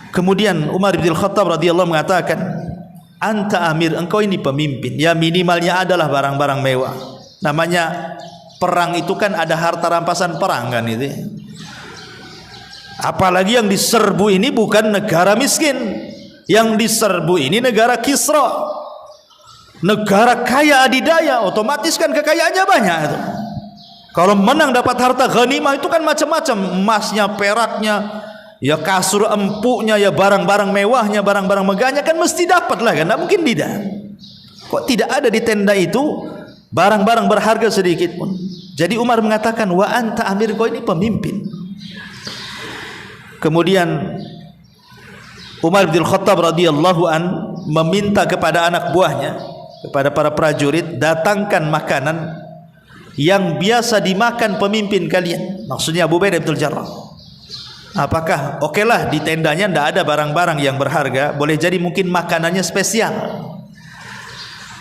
Kemudian Umar bin Khattab radhiyallahu mengatakan, anta amir, engkau ini pemimpin, ya minimalnya adalah barang-barang mewah. Namanya perang itu kan ada harta rampasan perang kan itu. Apalagi yang diserbu ini bukan negara miskin, yang diserbu ini negara Kisra, negara kaya adidaya, otomatis kan kekayaannya banyak itu. Kalau menang dapat harta ghanimah itu kan macam-macam, emasnya, peraknya, ya kasur empuknya, ya barang-barang mewahnya, barang-barang megahnya, kan mesti dapat lah kan, tidak mungkin tidak. Kok tidak ada di tenda itu barang-barang berharga sedikit pun. Jadi Umar mengatakan, wa anta amir, kau ini pemimpin. Kemudian Umar bin Khattab radhiyallahu an meminta kepada anak buahnya, kepada para prajurit, datangkan makanan yang biasa dimakan pemimpin kalian. Maksudnya Abu Ubaidah bin Jarrah. Apakah okelah di tendanya tidak ada barang-barang yang berharga, boleh jadi mungkin makanannya spesial.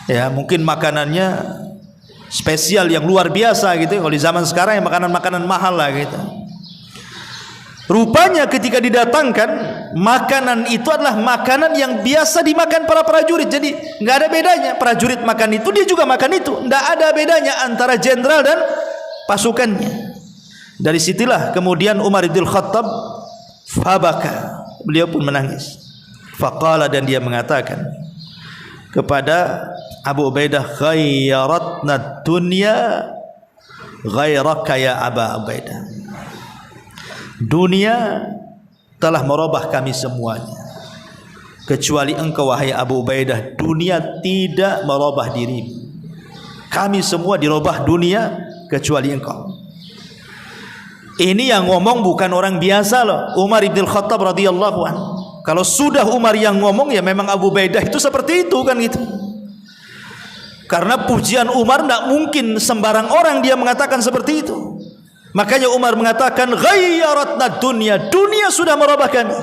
Ya, mungkin makanannya spesial yang luar biasa gitu. Kalau di zaman sekarang ya makanan-makanan mahal lah gitu. Rupanya ketika didatangkan makanan itu adalah makanan yang biasa dimakan para prajurit. Jadi nggak ada bedanya, prajurit makan itu, dia juga makan itu. Nggak ada bedanya antara jenderal dan pasukannya. Dari situlah kemudian Umar bin Khattab fabaka, beliau pun menangis. Faqala, dan dia mengatakan kepada Abu Ubaidah, khayyaratna dunya ghairaka ya Aba Ubaidah. Dunia telah merubah kami semuanya, kecuali engkau wahai Abu Ubaidah. Dunia tidak merubah dirimu. Kami semua dirubah dunia kecuali engkau. Ini yang ngomong bukan orang biasa loh, Umar bin Khattab radhiyallahu anhu. Kalau sudah Umar yang ngomong, ya memang Abu Ubaidah itu seperti itu kan gitu. Karena pujian Umar tidak mungkin sembarang orang dia mengatakan seperti itu. Makanya Umar mengatakan, ghayyaratna dunya, dunia sudah merubah kami.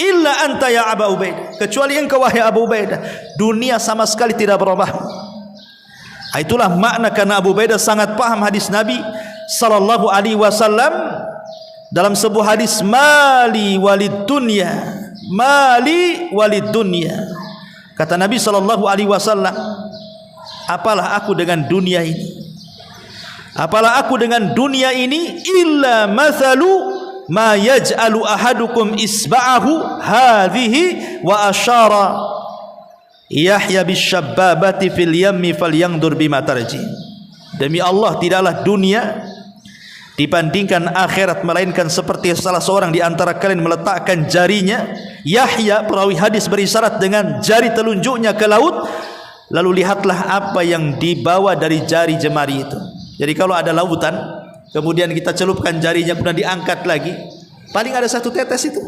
Illa anta ya Aba Ubaidah, kecuali engkau wahai Abu Ubaidah, dunia sama sekali tidak berubah. Itulah makna, karena Abu Ubaidah sangat paham hadis Nabi sallallahu alaihi wasallam dalam sebuah hadis, mali walid dunya, mali walid dunya. Kata Nabi sallallahu alaihi wasallam, apalah aku dengan dunia ini? Apalah aku dengan dunia ini? Illa mathalu ma yaj'alu ahadukum isba'ahu hadhihi wa asyara Yahya bisyababati fil yammi falyangdur bima tarji. Demi Allah, tidaklah dunia dibandingkan akhirat melainkan seperti salah seorang di antara kalian meletakkan jarinya, Yahya perawi hadis berisyarat dengan jari telunjuknya ke laut, lalu lihatlah apa yang dibawa dari jari jemari itu. Jadi kalau ada lautan, kemudian kita celupkan jarinya, kemudian diangkat lagi, paling ada satu tetes itu.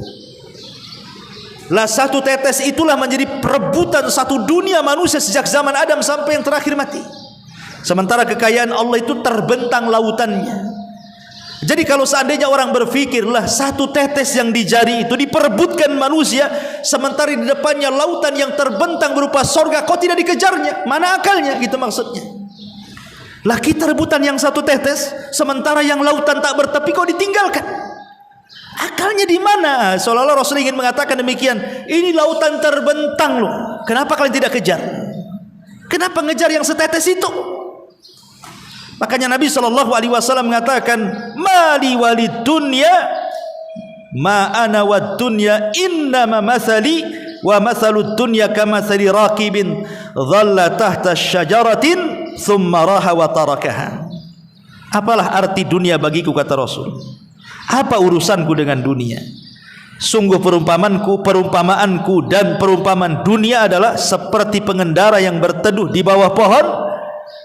Lah satu tetes itulah menjadi perebutan satu dunia manusia sejak zaman Adam sampai yang terakhir mati. Sementara kekayaan Allah itu terbentang lautannya. Jadi kalau seandainya orang berpikir, lah satu tetes yang di jari itu diperebutkan manusia, sementara di depannya lautan yang terbentang berupa sorga, kok tidak dikejarnya? Mana akalnya? Gitu maksudnya. Lah kita rebutan yang satu tetes, sementara yang lautan tak bertepi kok ditinggalkan. Akalnya di mana? Seolah-olah Rasul ingin mengatakan demikian. Ini lautan terbentang loh, kenapa kalian tidak kejar? Kenapa ngejar yang setetes itu? Makanya Nabi SAW mengatakan, mali walid dunya ma ana wad dunya innama mathali wa mathalud dunya kamathali raqibin dhalla tahta syajaratin thumma raha wa tarakaha. Apalah arti dunia bagiku, kata Rasul? Apa urusanku dengan dunia? Sungguh perumpamaanku dan perumpamaan dunia adalah seperti pengendara yang berteduh di bawah pohon,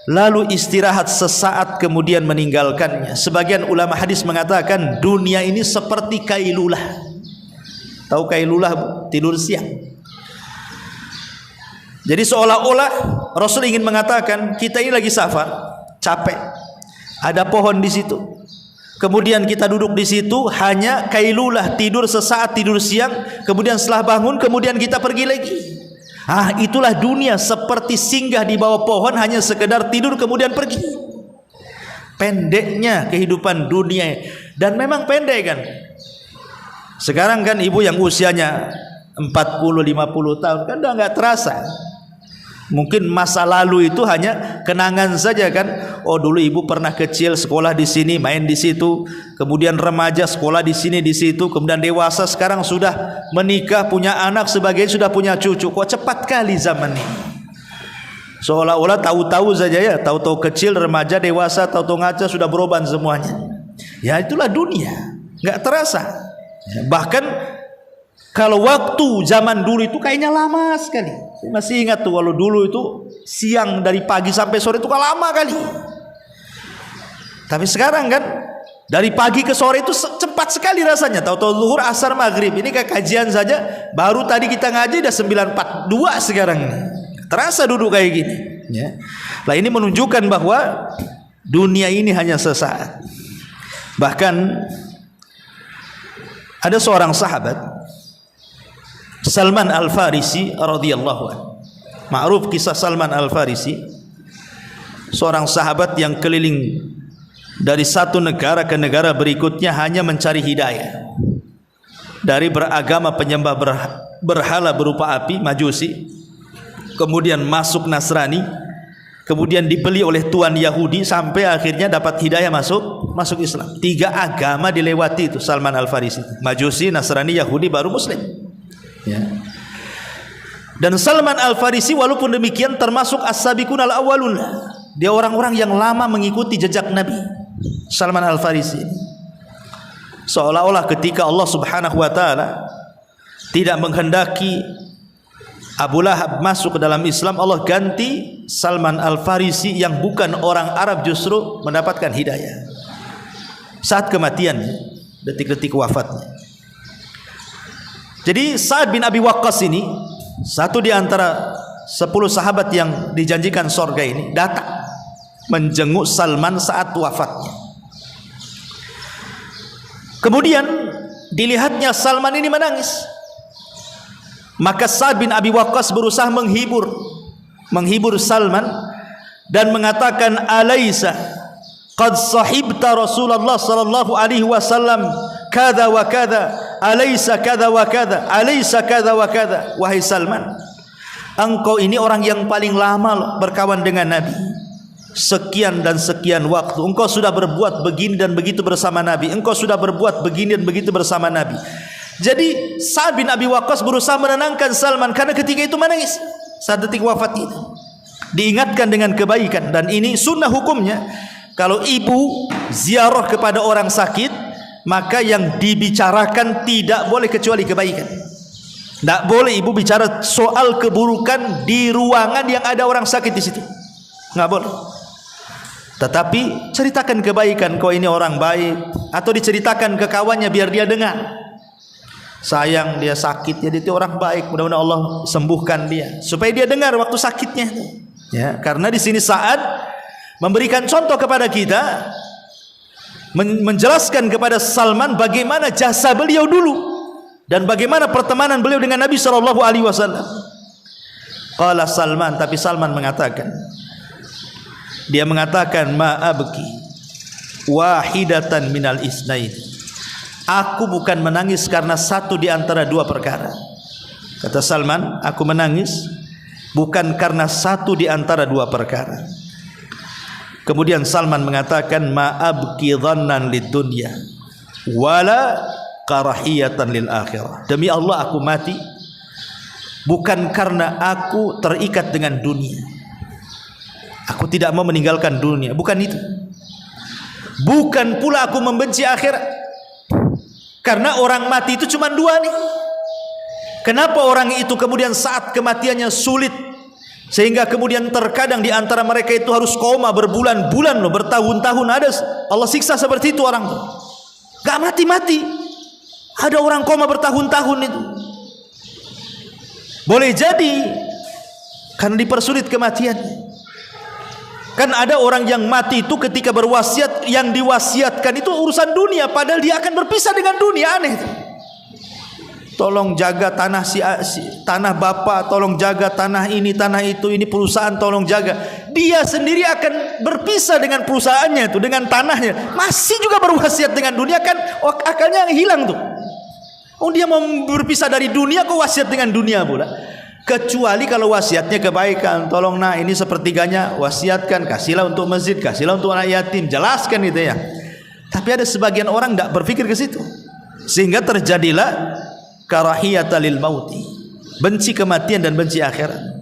lalu istirahat sesaat kemudian meninggalkannya. Sebagian ulama hadis mengatakan dunia ini seperti kailulah. Tahu kailulah, tidur siang. Jadi seolah-olah Rasul ingin mengatakan, kita ini lagi safar, capek, ada pohon di situ, kemudian kita duduk di situ hanya kailulah, tidur sesaat, tidur siang, kemudian setelah bangun kemudian kita pergi lagi. Itulah dunia, seperti singgah di bawah pohon, hanya sekedar tidur kemudian pergi. Pendeknya kehidupan dunia, dan memang pendek kan. Sekarang kan ibu yang usianya 40-50 tahun kan udah nggak terasa. Mungkin masa lalu itu hanya kenangan saja kan. Oh dulu ibu pernah kecil sekolah di sini, main di situ, kemudian remaja sekolah di sini di situ, kemudian dewasa sekarang sudah menikah, punya anak, sebagainya, sudah punya cucu. Kok cepat kali zaman ini. Seolah-olah tahu-tahu saja ya, tahu-tahu kecil, remaja, dewasa, tahu-tahu ngaca sudah beroban semuanya. Ya itulah dunia, nggak terasa. Bahkan kalau waktu zaman dulu itu kayaknya lama sekali. Saya masih ingat tuh kalau dulu itu siang dari pagi sampai sore itu kan lama kali. Tapi sekarang kan dari pagi ke sore itu cepat sekali rasanya. Tahu-tahu zuhur, asar, maghrib. Ini kayak kajian saja. Baru tadi kita ngaji udah 9.42 sekarang. Terasa duduk kayak gini. Ya. Nah ini menunjukkan bahwa dunia ini hanya sesaat. Bahkan ada seorang sahabat, Salman Al-Farisi radhiyallahu anhu. Ma'ruf kisah Salman Al-Farisi, seorang sahabat yang keliling dari satu negara ke negara berikutnya hanya mencari hidayah. Dari beragama penyembah berhala berupa api, Majusi, kemudian masuk Nasrani, kemudian dibeli oleh tuan Yahudi sampai akhirnya dapat hidayah masuk Islam. 3 agama dilewati itu Salman Al-Farisi. Majusi, Nasrani, Yahudi, baru Muslim. Ya. Dan Salman Al-Farisi walaupun demikian termasuk as-sabiqun al-awwalun. Dia orang-orang yang lama mengikuti jejak Nabi. Salman Al-Farisi seolah-olah ketika Allah Subhanahu wa taala tidak menghendaki Abu Lahab masuk ke dalam Islam, Allah ganti Salman Al-Farisi yang bukan orang Arab justru mendapatkan hidayah saat kematiannya, detik-detik wafatnya. Jadi Sa'ad bin Abi Waqqas ini satu di antara 10 sahabat yang dijanjikan surga ini datang menjenguk Salman saat wafatnya. Kemudian dilihatnya Salman ini menangis. Maka Sa'ad bin Abi Waqqas berusaha menghibur Salman dan mengatakan, "Alaisa qad sahibta Rasulullah sallallahu alaihi wasallam kada wa kada, alaisa kada wa kada, alaisa kada wa kada." Wahai Salman, engkau ini orang yang paling lama berkawan dengan Nabi. Sekian dan sekian waktu engkau sudah berbuat begini dan begitu bersama Nabi. Engkau sudah berbuat begini dan begitu bersama Nabi. Jadi Sa'ad bin Abi Waqqas berusaha menenangkan Salman karena ketika itu menangis saat detik wafat itu. Diingatkan dengan kebaikan, dan ini sunnah hukumnya. Kalau ibu ziarah kepada orang sakit, maka yang dibicarakan tidak boleh kecuali kebaikan. Tidak boleh ibu bicara soal keburukan di ruangan yang ada orang sakit di situ. Nggak boleh. Tetapi ceritakan kebaikan, kau ini orang baik, atau diceritakan ke kawannya biar dia dengar. Sayang dia sakit, jadi itu orang baik, mudah-mudahan Allah sembuhkan dia, supaya dia dengar waktu sakitnya. Ya, karena di sini Sa'ad memberikan contoh kepada kita, menjelaskan kepada Salman bagaimana jasa beliau dulu dan bagaimana pertemanan beliau dengan Nabi sallallahu alaihi wasallam. Qala Salman, tapi Salman mengatakan, dia mengatakan, ma'abki wahidatan minal isnain. Aku bukan menangis karena satu di antara 2 perkara. Kata Salman, aku menangis bukan karena satu di antara 2 perkara. Kemudian Salman mengatakan, ma'abki dhannan lid dunya wala karahiyatan lil akhirah. Demi Allah aku mati bukan karena aku terikat dengan dunia. Aku tidak mau meninggalkan dunia, bukan itu. Bukan pula aku membenci akhirat. Karena orang mati itu cuma 2 nih. Kenapa orang itu kemudian saat kematiannya sulit, sehingga kemudian terkadang di antara mereka itu harus koma berbulan-bulan loh, bertahun-tahun. Ada Allah siksa seperti itu orang. Gak mati-mati. Ada orang koma bertahun-tahun itu. Boleh jadi karena dipersulit kematiannya. Kan ada orang yang mati itu ketika berwasiat, yang diwasiatkan itu urusan dunia, padahal dia akan berpisah dengan dunia. Aneh itu. Tolong jaga tanah tanah bapak, tolong jaga tanah ini, tanah itu, ini perusahaan tolong jaga. Dia sendiri akan berpisah dengan perusahaannya itu, dengan tanahnya. Masih juga berwasiat dengan dunia, kan akalnya hilang tuh. Oh, dia mau berpisah dari dunia kok wasiat dengan dunia pula. Kecuali kalau wasiatnya kebaikan, tolong nah ini sepertiganya wasiatkan, kasihlah untuk masjid, kasihlah untuk anak yatim, jelaskan gitu ya. Tapi ada sebagian orang tidak berpikir ke situ, sehingga terjadilah karahiyata lil mauti, benci kematian dan benci akhirat.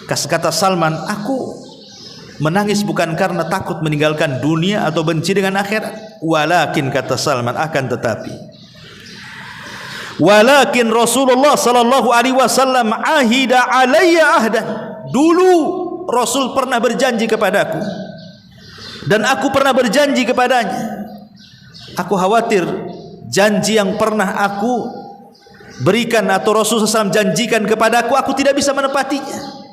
Kata Salman, aku menangis bukan karena takut meninggalkan dunia atau benci dengan akhirat, walakin kata Salman, akan tetapi Walakin Rasulullah sallallahu alaihi wasallam ahida alayya ahdan. Dulu Rasul pernah berjanji kepadaku dan aku pernah berjanji kepadanya. Aku khawatir janji yang pernah aku berikan atau Rasul SAW janjikan kepadaku, aku tidak bisa menepatinya.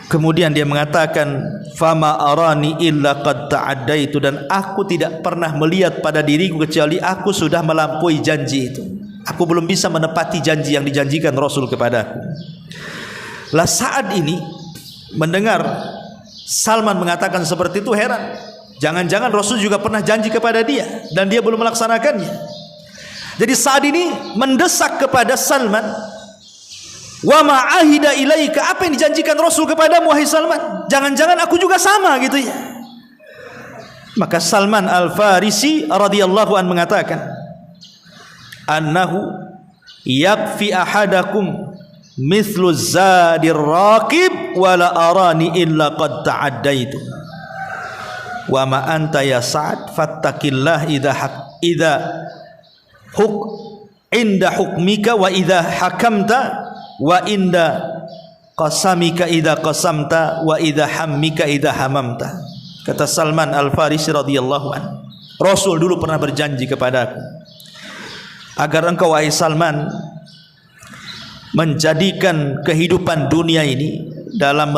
Kemudian dia mengatakan, fama arani illa qad ta'addaitu, dan aku tidak pernah melihat pada diriku kecuali aku sudah melampaui janji itu. Aku belum bisa menepati janji yang dijanjikan Rasul kepadaku. Lah saat ini mendengar Salman mengatakan seperti itu, heran. Jangan-jangan Rasul juga pernah janji kepada dia dan dia belum melaksanakannya. Jadi saat ini mendesak kepada Salman, wa ma'ahida ilaika, apa yang dijanjikan Rasul kepadamu wahai Salman? Jangan-jangan aku juga sama gitu ya. Maka Salman Al-Farisi radhiyallahu an mengatakan, annahu yakfi ahadakum mithlu zadir raqib wala arani illa qad ta'addaitu wa ma anta ya Sa'ad fattaqillah idza inda hukmika wa idza hakamta wa inda qasamika idza qasamta wa idza hammika idza hamamta. Kata Salman Al-Farisi radhiyallahu an, Rasul dulu pernah berjanji kepadaku agar engkau wahai Salman menjadikan kehidupan dunia ini dalam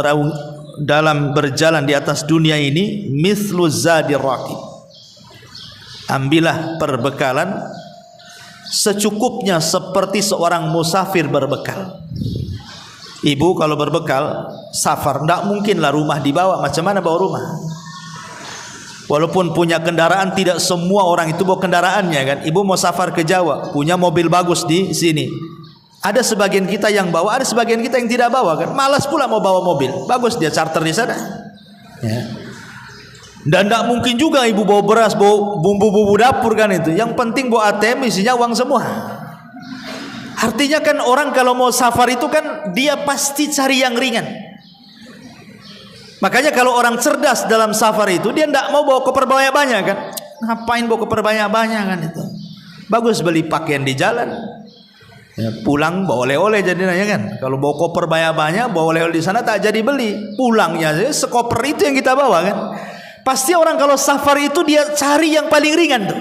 berjalan di atas dunia ini mithlu zadir raqib. Ambillah perbekalan secukupnya seperti seorang musafir berbekal. Ibu kalau berbekal safar, tidak mungkinlah rumah dibawa. Macam mana bawa rumah? Walaupun punya kendaraan, tidak semua orang itu bawa kendaraannya kan. Ibu mau safar ke Jawa, punya mobil bagus di sini. Ada sebagian kita yang bawa, ada sebagian kita yang tidak bawa kan. Malas pula mau bawa mobil, bagus dia charter di sana. Ya. Dan tidak mungkin juga ibu bawa beras, bawa bumbu-bumbu dapur kan itu. Yang penting bawa ATM isinya uang semua. Artinya kan orang kalau mau safar itu kan dia pasti cari yang ringan. Makanya kalau orang cerdas dalam safar itu dia tidak mau bawa koper banyak-banyak kan. Ngapain bawa koper banyak-banyak kan itu. Bagus beli pakaian di jalan. Ya, pulang bawa oleh-oleh jadinya kan. Kalau bawa koper banyak-banyak, bawa oleh-oleh di sana tak jadi beli. Pulangnya sekoper itu yang kita bawa kan. Pasti orang kalau safar itu dia cari yang paling ringan tuh.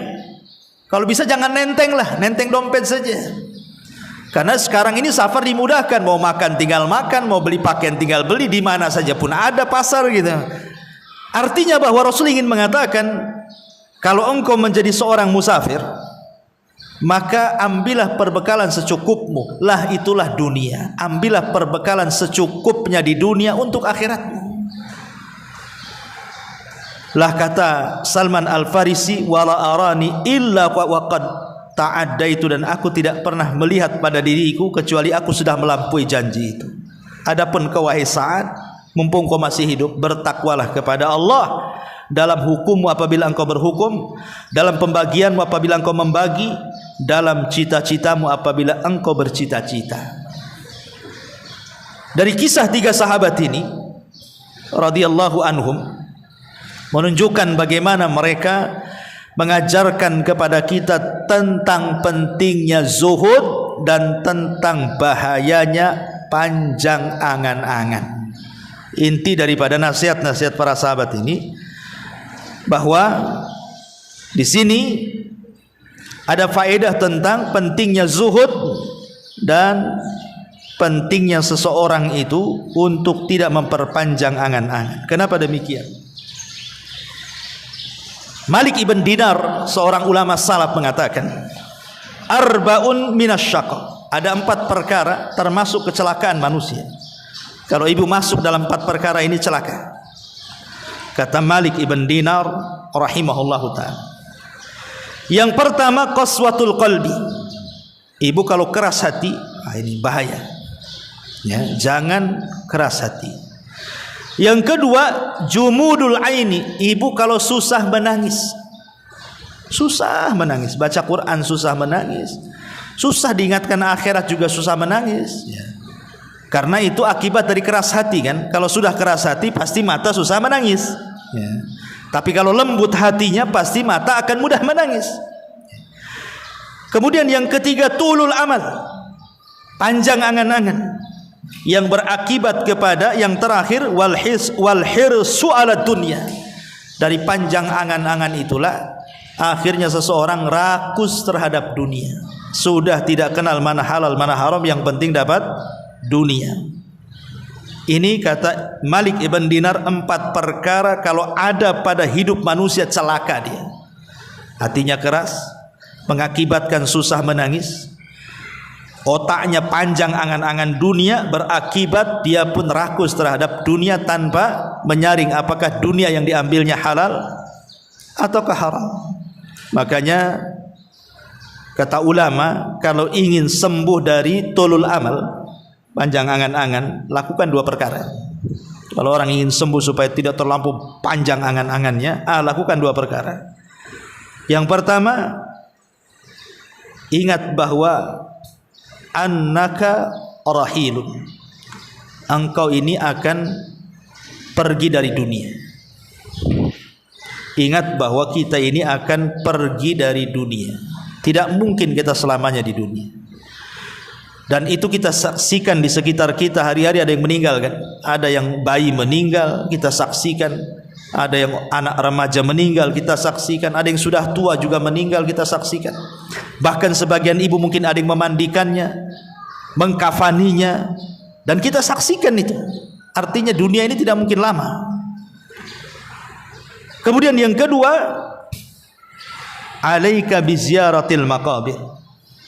Kalau bisa jangan nenteng lah, nenteng dompet saja. Karena sekarang ini safar dimudahkan, mau makan tinggal makan, mau beli pakaian tinggal beli, di mana saja pun ada pasar gitu. Artinya bahwa Rasul ingin mengatakan, kalau engkau menjadi seorang musafir, maka ambillah perbekalan secukupmu. Lah itulah dunia. Ambillah perbekalan secukupnya di dunia untuk akhiratmu. Lah kata Salman Al-Farisi, wala arani illa waqad ta'addaitu, dan aku tidak pernah melihat pada diriku kecuali aku sudah melampaui janji itu. Adapun kau wahai Sa'ad, mumpung kau masih hidup, bertakwalah kepada Allah dalam hukummu apabila engkau berhukum, dalam pembagianmu apabila engkau membagi, dalam cita-citamu apabila engkau bercita-cita. Dari kisah tiga sahabat ini radhiyallahu anhum menunjukkan bagaimana mereka mengajarkan kepada kita tentang pentingnya zuhud dan tentang bahayanya panjang angan-angan. Inti daripada nasihat-nasihat para sahabat ini bahwa di sini ada faedah tentang pentingnya zuhud dan pentingnya seseorang itu untuk tidak memperpanjang angan-angan. Kenapa demikian? Malik ibn Dinar, seorang ulama salaf, mengatakan, arba'un minasyaqa, ada 4 perkara termasuk kecelakaan manusia. Kalau ibu masuk dalam 4 perkara ini celaka. Kata Malik ibn Dinar rahimahullahu ta'ala, yang pertama qaswatul qalbi. Ibu kalau keras hati, ini bahaya ya, jangan keras hati. Yang kedua jumudul aini. Ibu kalau susah menangis, susah menangis, baca Quran susah menangis, susah diingatkan akhirat juga susah menangis ya. Karena itu akibat dari keras hati kan. Kalau sudah keras hati pasti mata susah menangis ya. Tapi kalau lembut hatinya pasti mata akan mudah menangis. Kemudian yang ketiga tulul amal, panjang angan-angan, yang berakibat kepada yang terakhir wal hirsu ala dunya. Dari panjang angan-angan itulah akhirnya seseorang rakus terhadap dunia. Sudah tidak kenal mana halal mana haram, yang penting dapat dunia. Ini kata Malik ibn Dinar, 4 perkara kalau ada pada hidup manusia celaka dia. Hatinya keras, mengakibatkan susah menangis. Otaknya panjang angan-angan dunia, berakibat dia pun rakus terhadap dunia tanpa menyaring apakah dunia yang diambilnya halal ataukah haram. Makanya kata ulama, kalau ingin sembuh dari tulul amal, panjang angan-angan, lakukan 2 perkara. Kalau orang ingin sembuh supaya tidak terlampau panjang angan-angannya, lakukan 2 perkara. Yang pertama, ingat bahwa annaka rahilun, engkau ini akan pergi dari dunia. Ingat bahwa kita ini akan pergi dari dunia. Tidak mungkin kita selamanya di dunia. Dan itu kita saksikan di sekitar kita hari-hari. Ada yang meninggal kan, ada yang bayi meninggal, kita saksikan. Ada yang anak remaja meninggal, kita saksikan. Ada yang sudah tua juga meninggal, kita saksikan. Bahkan sebagian ibu mungkin ada yang memandikannya, mengkafaninya, dan kita saksikan itu. Artinya dunia ini tidak mungkin lama. Kemudian yang kedua, alaika biziaratil maqabir.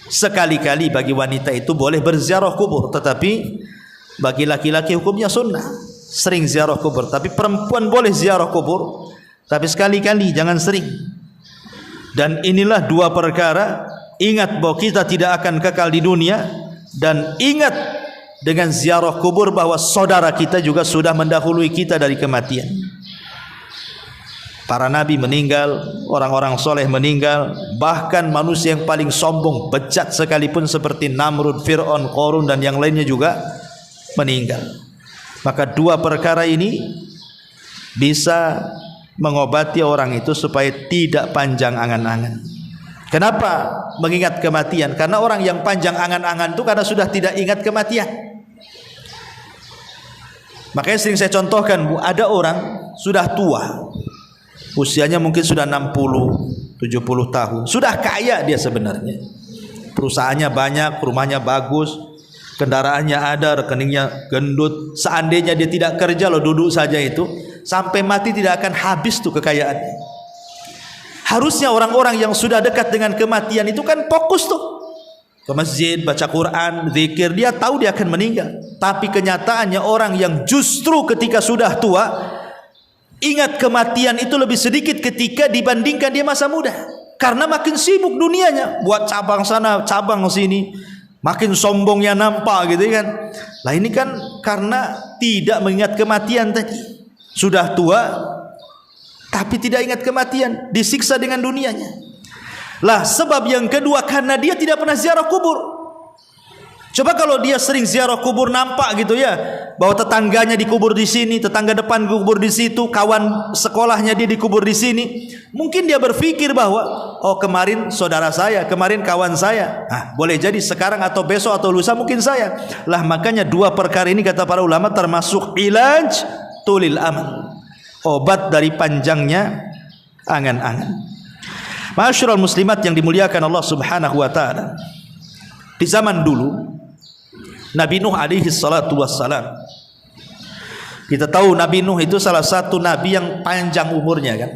Sekali-kali bagi wanita itu boleh berziarah kubur, tetapi bagi laki-laki hukumnya sunnah. Sering ziarah kubur, tapi perempuan boleh ziarah kubur, tapi sekali-kali, jangan sering. Dan inilah 2 perkara. Ingat bahwa kita tidak akan kekal di dunia, dan ingat dengan ziarah kubur bahwa saudara kita juga sudah mendahului kita dari kematian. Para nabi meninggal, orang-orang soleh meninggal, bahkan manusia yang paling sombong, bejat sekalipun seperti Namrud, Fir'aun, Qarun dan yang lainnya juga meninggal. Maka 2 perkara ini bisa mengobati orang itu supaya tidak panjang angan-angan. Kenapa mengingat kematian? Karena orang yang panjang angan-angan itu karena sudah tidak ingat kematian. Makanya sering saya contohkan, Bu, ada orang sudah tua, usianya mungkin sudah 60, 70 tahun, sudah kaya dia sebenarnya, perusahaannya banyak, rumahnya bagus, kendaraannya ada, rekeningnya gendut. Seandainya dia tidak kerja, loh, duduk saja itu, sampai mati tidak akan habis tuh kekayaannya. Harusnya orang-orang yang sudah dekat dengan kematian itu kan fokus tuh ke masjid, baca Quran, zikir. Dia tahu dia akan meninggal. Tapi kenyataannya orang yang justru ketika sudah tua ingat kematian itu lebih sedikit ketika dibandingkan dia masa muda. Karena makin sibuk dunianya, buat cabang sana, cabang sini, makin sombongnya nampak gitu kan. Lah ini kan karena tidak mengingat kematian tadi. Sudah tua tapi tidak ingat kematian, disiksa dengan dunianya. Lah sebab yang kedua, karena dia tidak pernah ziarah kubur. Coba kalau dia sering ziarah kubur, nampak gitu ya, bahwa tetangganya dikubur di sini, tetangga depan dikubur di situ, kawan sekolahnya dia dikubur di sini. Mungkin dia berpikir bahwa, oh kemarin saudara saya, kemarin kawan saya. Boleh jadi sekarang atau besok atau lusa mungkin saya. Lah makanya 2 perkara ini kata para ulama termasuk ilaj tulil amal, obat dari panjangnya angan-angan. Ma'asyiral muslimat yang dimuliakan Allah Subhanahu wa taala. Di zaman dulu Nabi Nuh alaihi salatu wassalam, kita tahu Nabi Nuh itu salah satu nabi yang panjang umurnya kan.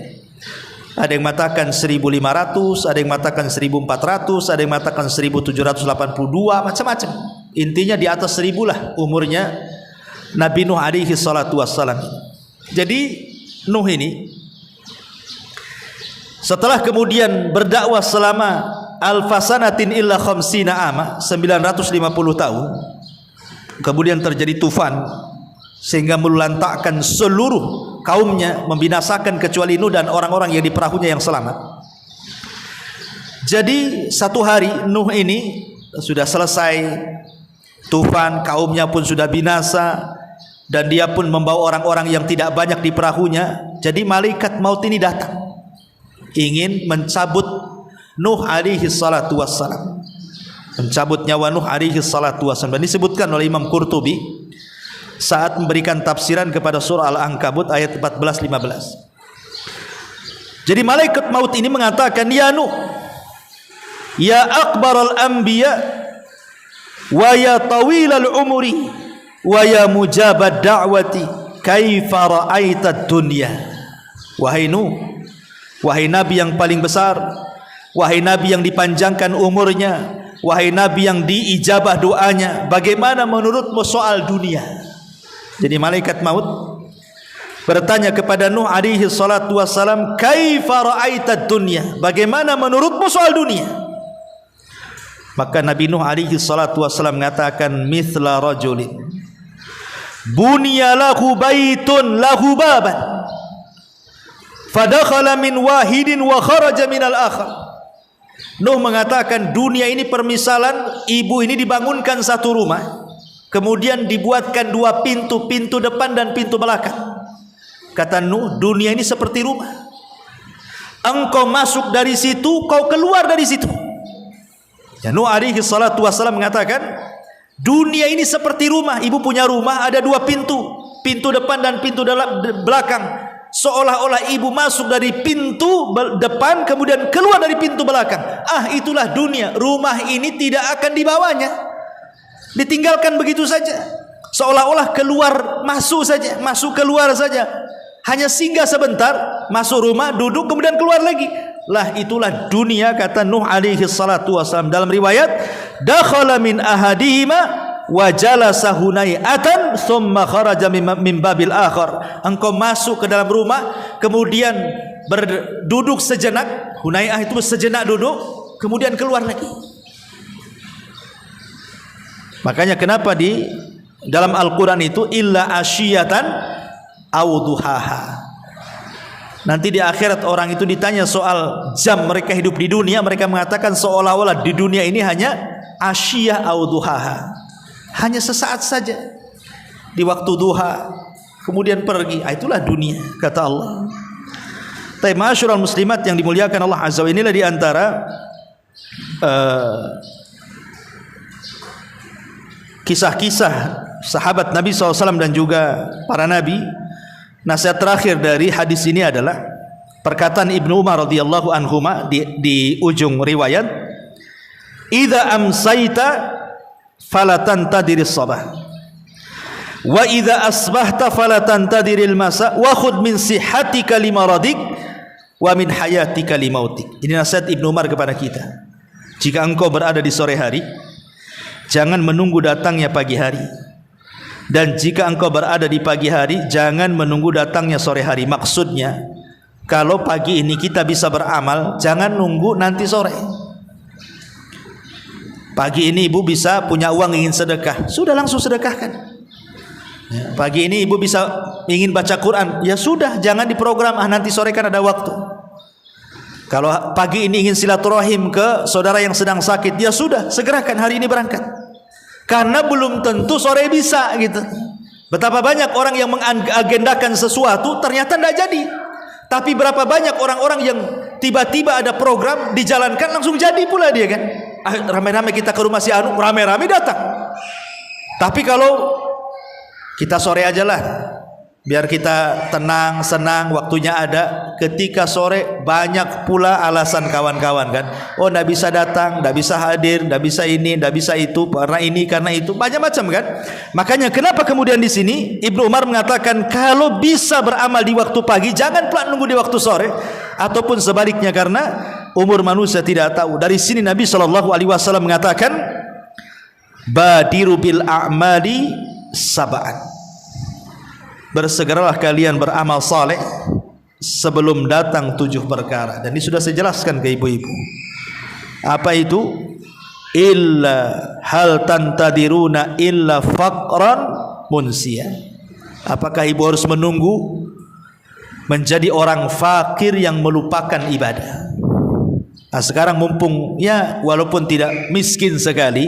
Ada yang mengatakan 1500, ada yang mengatakan 1400, ada yang mengatakan 1782, macam-macam. Intinya di atas 1000 lah umurnya Nabi Nuh alaihi salatu wassalam. Jadi Nuh ini setelah kemudian berdakwah selama alfasanatin illa khamsina ama, 950 tahun, kemudian terjadi tufan sehingga melantakkan seluruh kaumnya, membinasakan kecuali Nuh dan orang-orang yang di perahunya yang selamat. Jadi satu hari Nuh ini sudah selesai tufan, kaumnya pun sudah binasa, dan dia pun membawa orang-orang yang tidak banyak di perahunya. Jadi malaikat maut ini datang, ingin mencabut Nuh alaihi salatu wassalam, mencabut nyawa Nuh alaihi salatu wassalam. Dan disebutkan oleh Imam Qurtubi saat memberikan tafsiran kepada surah Al-Ankabut ayat 14-15. Jadi malaikat maut ini mengatakan, ya Nuh, ya akbaral anbiya, wa ya tawilal umuri, wa ya mujabad da'wati, kaifa ra'aita dunya. Wahai Nuh, wahai Nabi yang paling besar, wahai Nabi yang dipanjangkan umurnya, wahai Nabi yang diijabah doanya, bagaimana menurutmu soal dunia? Jadi malaikat maut bertanya kepada Nuh alaihi salatu wassalam, kaifa ra'aita dunya, bagaimana menurutmu soal dunia? Maka Nabi Nuh alaihi salatu wassalam mengatakan, mithla rajulin bunya lahu baitun lahu baban fadakhala min wahidin wa kharaja min al-akhar. Nuh mengatakan, dunia ini permisalan ibu ini dibangunkan satu rumah, kemudian dibuatkan dua pintu, pintu depan dan pintu belakang. Kata Nuh, dunia ini seperti rumah. Engkau masuk dari situ, kau keluar dari situ. Ya, Nuh alaihi salatu wassalam mengatakan, dunia ini seperti rumah. Ibu punya rumah, ada dua pintu, pintu depan dan pintu belakang. Seolah-olah ibu masuk dari pintu depan, kemudian keluar dari pintu belakang. Ah, itulah dunia. Rumah ini tidak akan dibawanya, ditinggalkan begitu saja. Seolah-olah keluar masuk saja, masuk keluar saja. Hanya singgah sebentar, masuk rumah, duduk, kemudian keluar lagi. Lah itulah dunia, kata Nuh alaihi salatu wassalam. Dalam riwayat, dakhala min ahadihima wa jalasa hunayatan thumma kharaja min babil akhar. Engkau masuk ke dalam rumah, kemudian berduduk sejenak. Hunayah itu sejenak duduk, kemudian keluar lagi. Makanya kenapa di dalam Al-Quran itu illa asyiyatan awduhaha. Nanti di akhirat orang itu ditanya soal jam mereka hidup di dunia, mereka mengatakan seolah-olah di dunia ini hanya asyiyah awduhaha, hanya sesaat saja di waktu duha, kemudian pergi. Itulah dunia, kata Allah. Tapi ma'asyiral muslimat yang dimuliakan Allah Azza wa Jalla, inilah di antara kisah-kisah sahabat Nabi SAW dan juga para nabi. Nasihat terakhir dari hadis ini adalah perkataan Ibnu Umar radhiyallahu anhuma di ujung riwayat, idza amsayta fala tantadiris sabah wa idza asbahta fala tantadiris masa wa khudh min sihhatika limaradik wa min hayatika limautik. Ini nasihat Ibnu Umar kepada kita. Jika engkau berada di sore hari, jangan menunggu datangnya pagi hari. Dan jika engkau berada di pagi hari, jangan menunggu datangnya sore hari. Maksudnya, kalau pagi ini kita bisa beramal, jangan nunggu nanti sore. Pagi ini ibu bisa punya uang ingin sedekah, sudah langsung sedekahkan. Ya, pagi ini ibu bisa ingin baca Quran, ya sudah, jangan diprogram, nanti sore kan ada waktu. Kalau pagi ini ingin silaturahim ke saudara yang sedang sakit, ya sudah, segerakan hari ini berangkat. Karena belum tentu sore bisa gitu. Betapa banyak orang yang mengagendakan sesuatu ternyata tidak jadi. Tapi berapa banyak orang-orang yang tiba-tiba ada program dijalankan langsung jadi pula dia kan. Rame-rame kita ke rumah si Anu, rame-rame datang. Tapi kalau kita sore aja lah, biar kita tenang, senang, waktunya ada. Ketika sore banyak pula alasan kawan-kawan kan. Oh, nggak bisa datang, nggak bisa hadir, nggak bisa ini, nggak bisa itu, karena ini, karena itu, macam-macam kan. Makanya kenapa kemudian di sini Ibnu Umar mengatakan kalau bisa beramal di waktu pagi, jangan pula nunggu di waktu sore, ataupun sebaliknya, karena umur manusia tidak tahu. Dari sini Nabi SAW mengatakan, badiru bil a'mali sab'an, bersegeralah kalian beramal saleh sebelum datang 7 perkara. Dan ini sudah saya jelaskan ke ibu-ibu. Apa itu? Illa hal tantadiruna illa faqran munsiya. Apakah ibu harus menunggu menjadi orang fakir yang melupakan ibadah? Nah, sekarang mumpung ya walaupun tidak miskin sekali,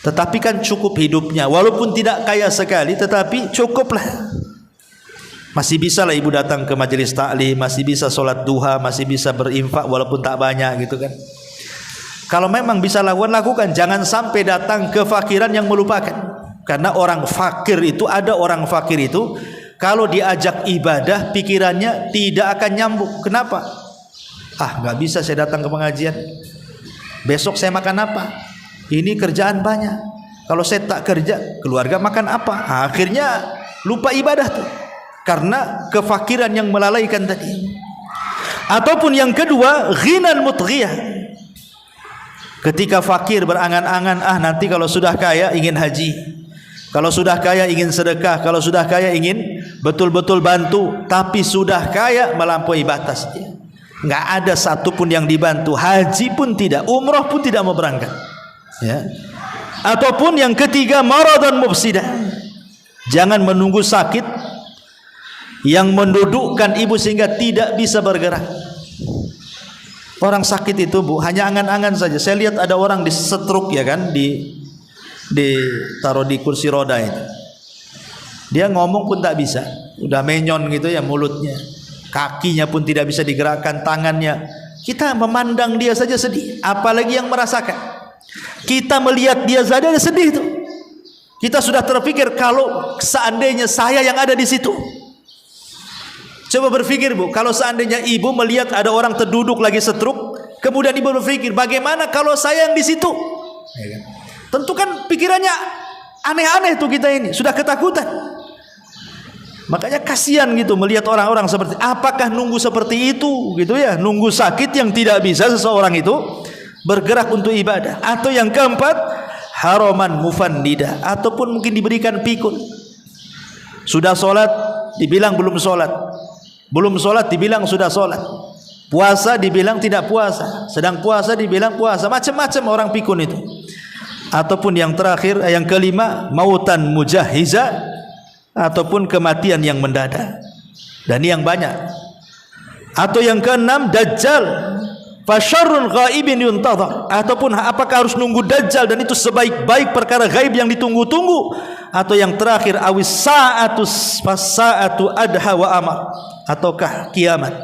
tetapi kan cukup hidupnya, walaupun tidak kaya sekali, tetapi cukuplah. Masih bisa lah ibu datang ke majelis taklim, masih bisa sholat duha, masih bisa berinfak walaupun tak banyak gitu kan. Kalau memang bisa lakukan, jangan sampai datang kefakiran yang melupakan. Karena orang fakir itu, ada orang fakir itu kalau diajak ibadah pikirannya tidak akan nyambung. Kenapa? Nggak bisa saya datang ke pengajian. Besok saya makan apa? Ini kerjaan banyak. Kalau saya tak kerja, keluarga makan apa? Akhirnya lupa ibadah tuh. Karena kefakiran yang melalaikan tadi. Ataupun yang kedua, ghinan mutghiyah. Ketika fakir berangan-angan, nanti kalau sudah kaya ingin haji, kalau sudah kaya ingin sedekah, kalau sudah kaya ingin betul-betul bantu, tapi sudah kaya melampaui batas dia. Nggak ada satupun yang dibantu, haji pun tidak, umroh pun tidak mau berangkat. Ya. Ataupun yang ketiga, maradan mufsidah. Jangan menunggu sakit yang mendudukkan ibu sehingga tidak bisa bergerak. Orang sakit itu bu, hanya angan-angan saja. Saya lihat ada orang di stroke ya kan, ditaruh di kursi roda itu. Dia ngomong pun tak bisa, udah menyon gitu ya mulutnya, kakinya pun tidak bisa digerakkan, tangannya. Kita memandang dia saja sedih, apalagi yang merasakan. Kita melihat dia saja sedih itu. Kita sudah terpikir kalau seandainya saya yang ada di situ. Coba berpikir bu, kalau seandainya ibu melihat ada orang terduduk lagi stroke, kemudian ibu berpikir bagaimana kalau saya yang di situ? Tentu kan pikirannya aneh-aneh tuh kita ini, sudah ketakutan. Makanya kasihan gitu melihat orang-orang seperti, apakah nunggu seperti itu gitu ya, nunggu sakit yang tidak bisa seseorang itu bergerak untuk ibadah. Atau yang keempat, haraman mufannida, ataupun mungkin diberikan pikul. Sudah sholat dibilang belum sholat, belum sholat dibilang sudah sholat, puasa dibilang tidak puasa, sedang puasa dibilang puasa, macam-macam orang pikun itu. Ataupun yang terakhir, yang kelima, mautan mujahiza, ataupun kematian yang mendadak. Dan ini yang banyak. Atau yang keenam, dajjal, fasyarrun ghaibin yuntadhar. Ataupun apakah harus nunggu dajjal dan itu sebaik-baik perkara gaib yang ditunggu-tunggu. Atau yang terakhir, awis sa'atu adha wa amar. Ataukah kiamat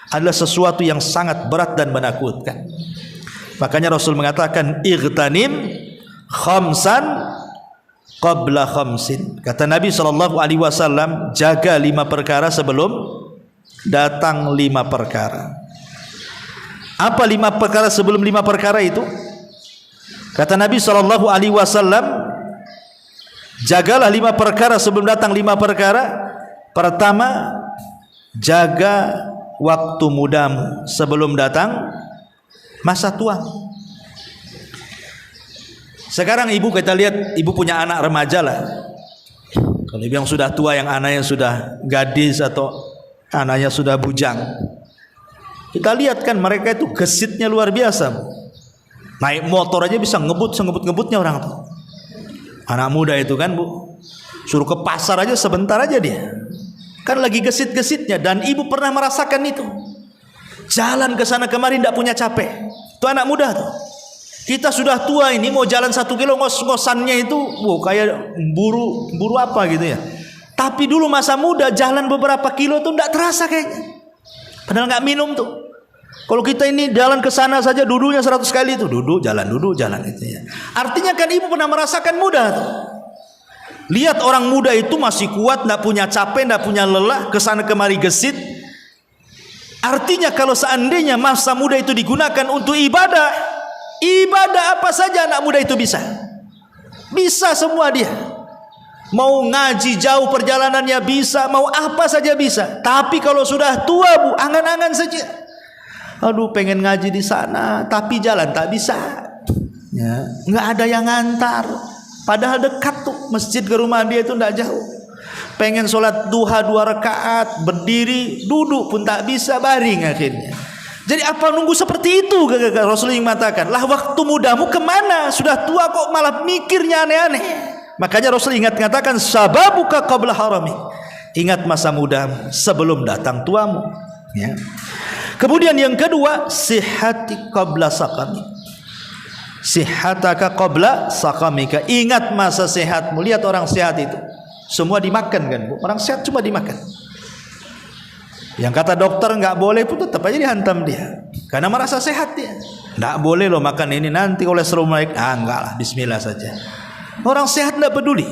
adalah sesuatu yang sangat berat dan menakutkan. Makanya Rasul mengatakan, igtanim khamsan qabla khamsin. Kata Nabi SAW, jaga 5 perkara sebelum datang 5 perkara. Apa 5 perkara sebelum 5 perkara itu? Kata Nabi SAW, jagalah 5 perkara sebelum datang 5 perkara. Pertama, jaga waktu mudamu sebelum datang masa tua. Sekarang ibu, kita lihat ibu punya anak remaja lah. Kalau ibu yang sudah tua, yang anaknya sudah gadis atau anaknya sudah bujang, kita lihat kan mereka itu gesitnya luar biasa. Naik motor aja bisa ngebut-ngebutnya orang tuh. Anak muda itu kan bu, suruh ke pasar aja sebentar aja dia, kan lagi gesit-gesitnya. Dan ibu pernah merasakan itu, jalan ke sana kemari tidak punya capek. Itu anak muda tuh. Kita sudah tua ini mau jalan 1 kilo ngos-ngosannya itu, kayak buru apa gitu ya. Tapi dulu masa muda jalan beberapa kilo tuh tidak terasa kayaknya. Padahal nggak minum tuh. Kalau kita ini jalan ke sana saja duduknya 100 kali itu, duduk jalan itu ya. Artinya kan ibu pernah merasakan muda tuh. Lihat orang muda itu masih kuat, tidak punya capek, tidak punya lelah, kesana kemari gesit. Artinya kalau seandainya masa muda itu digunakan untuk ibadah apa saja anak muda itu bisa semua dia. Mau ngaji jauh perjalanannya bisa, mau apa saja bisa. Tapi kalau sudah tua bu, angan-angan saja. Aduh pengen ngaji di sana, tapi jalan tak bisa. Ya, nggak ada yang ngantar. Padahal dekat tuh masjid ke rumah dia itu tidak jauh. Pengen sholat duha 2 rakaat, berdiri, duduk pun tak bisa, baring akhirnya. Jadi apa nunggu seperti itu? Rasulullah yang mengatakan, lah waktu mudamu kemana? Sudah tua kok malah mikirnya aneh-aneh. Makanya Rasul mengatakan, sababuka qabla harami. Ingat masa mudamu sebelum datang tuamu. Ya. Kemudian yang kedua, sihhati qabla saqami. Sihhataka qabla saqamika. Ingat masa sehatmu. Lihat orang sehat itu semua dimakan kan bu. Orang sehat cuma dimakan. Yang kata dokter nggak boleh pun tetap aja dihantam dia, karena merasa sehat dia. Nggak boleh loh makan ini, nanti kolesterol naik. Enggak lah, bismillah saja. Orang sehat nggak peduli.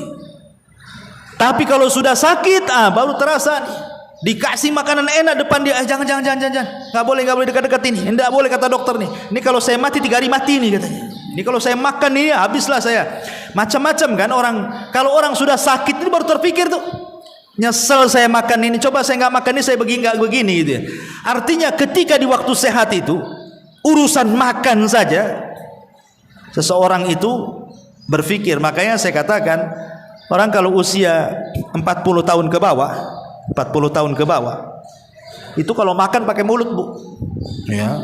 Tapi kalau sudah sakit, baru terasa nih. Dikasih makanan enak depan dia, jangan, nggak boleh dekat-dekat ini. Nggak boleh kata dokter nih. Ini kalau saya mati 3 hari mati nih katanya. Ini kalau saya makan ini habislah saya. Macam-macam kan orang. Kalau orang sudah sakit ini baru terpikir tuh. Nyesel saya makan ini, coba saya nggak makan ini, saya begini nggak begini gitu ya. Artinya ketika di waktu sehat itu urusan makan saja seseorang itu berpikir. Makanya saya katakan orang kalau usia 40 tahun ke bawah, 40 tahun ke bawah itu kalau makan pakai mulut, Bu. Ya.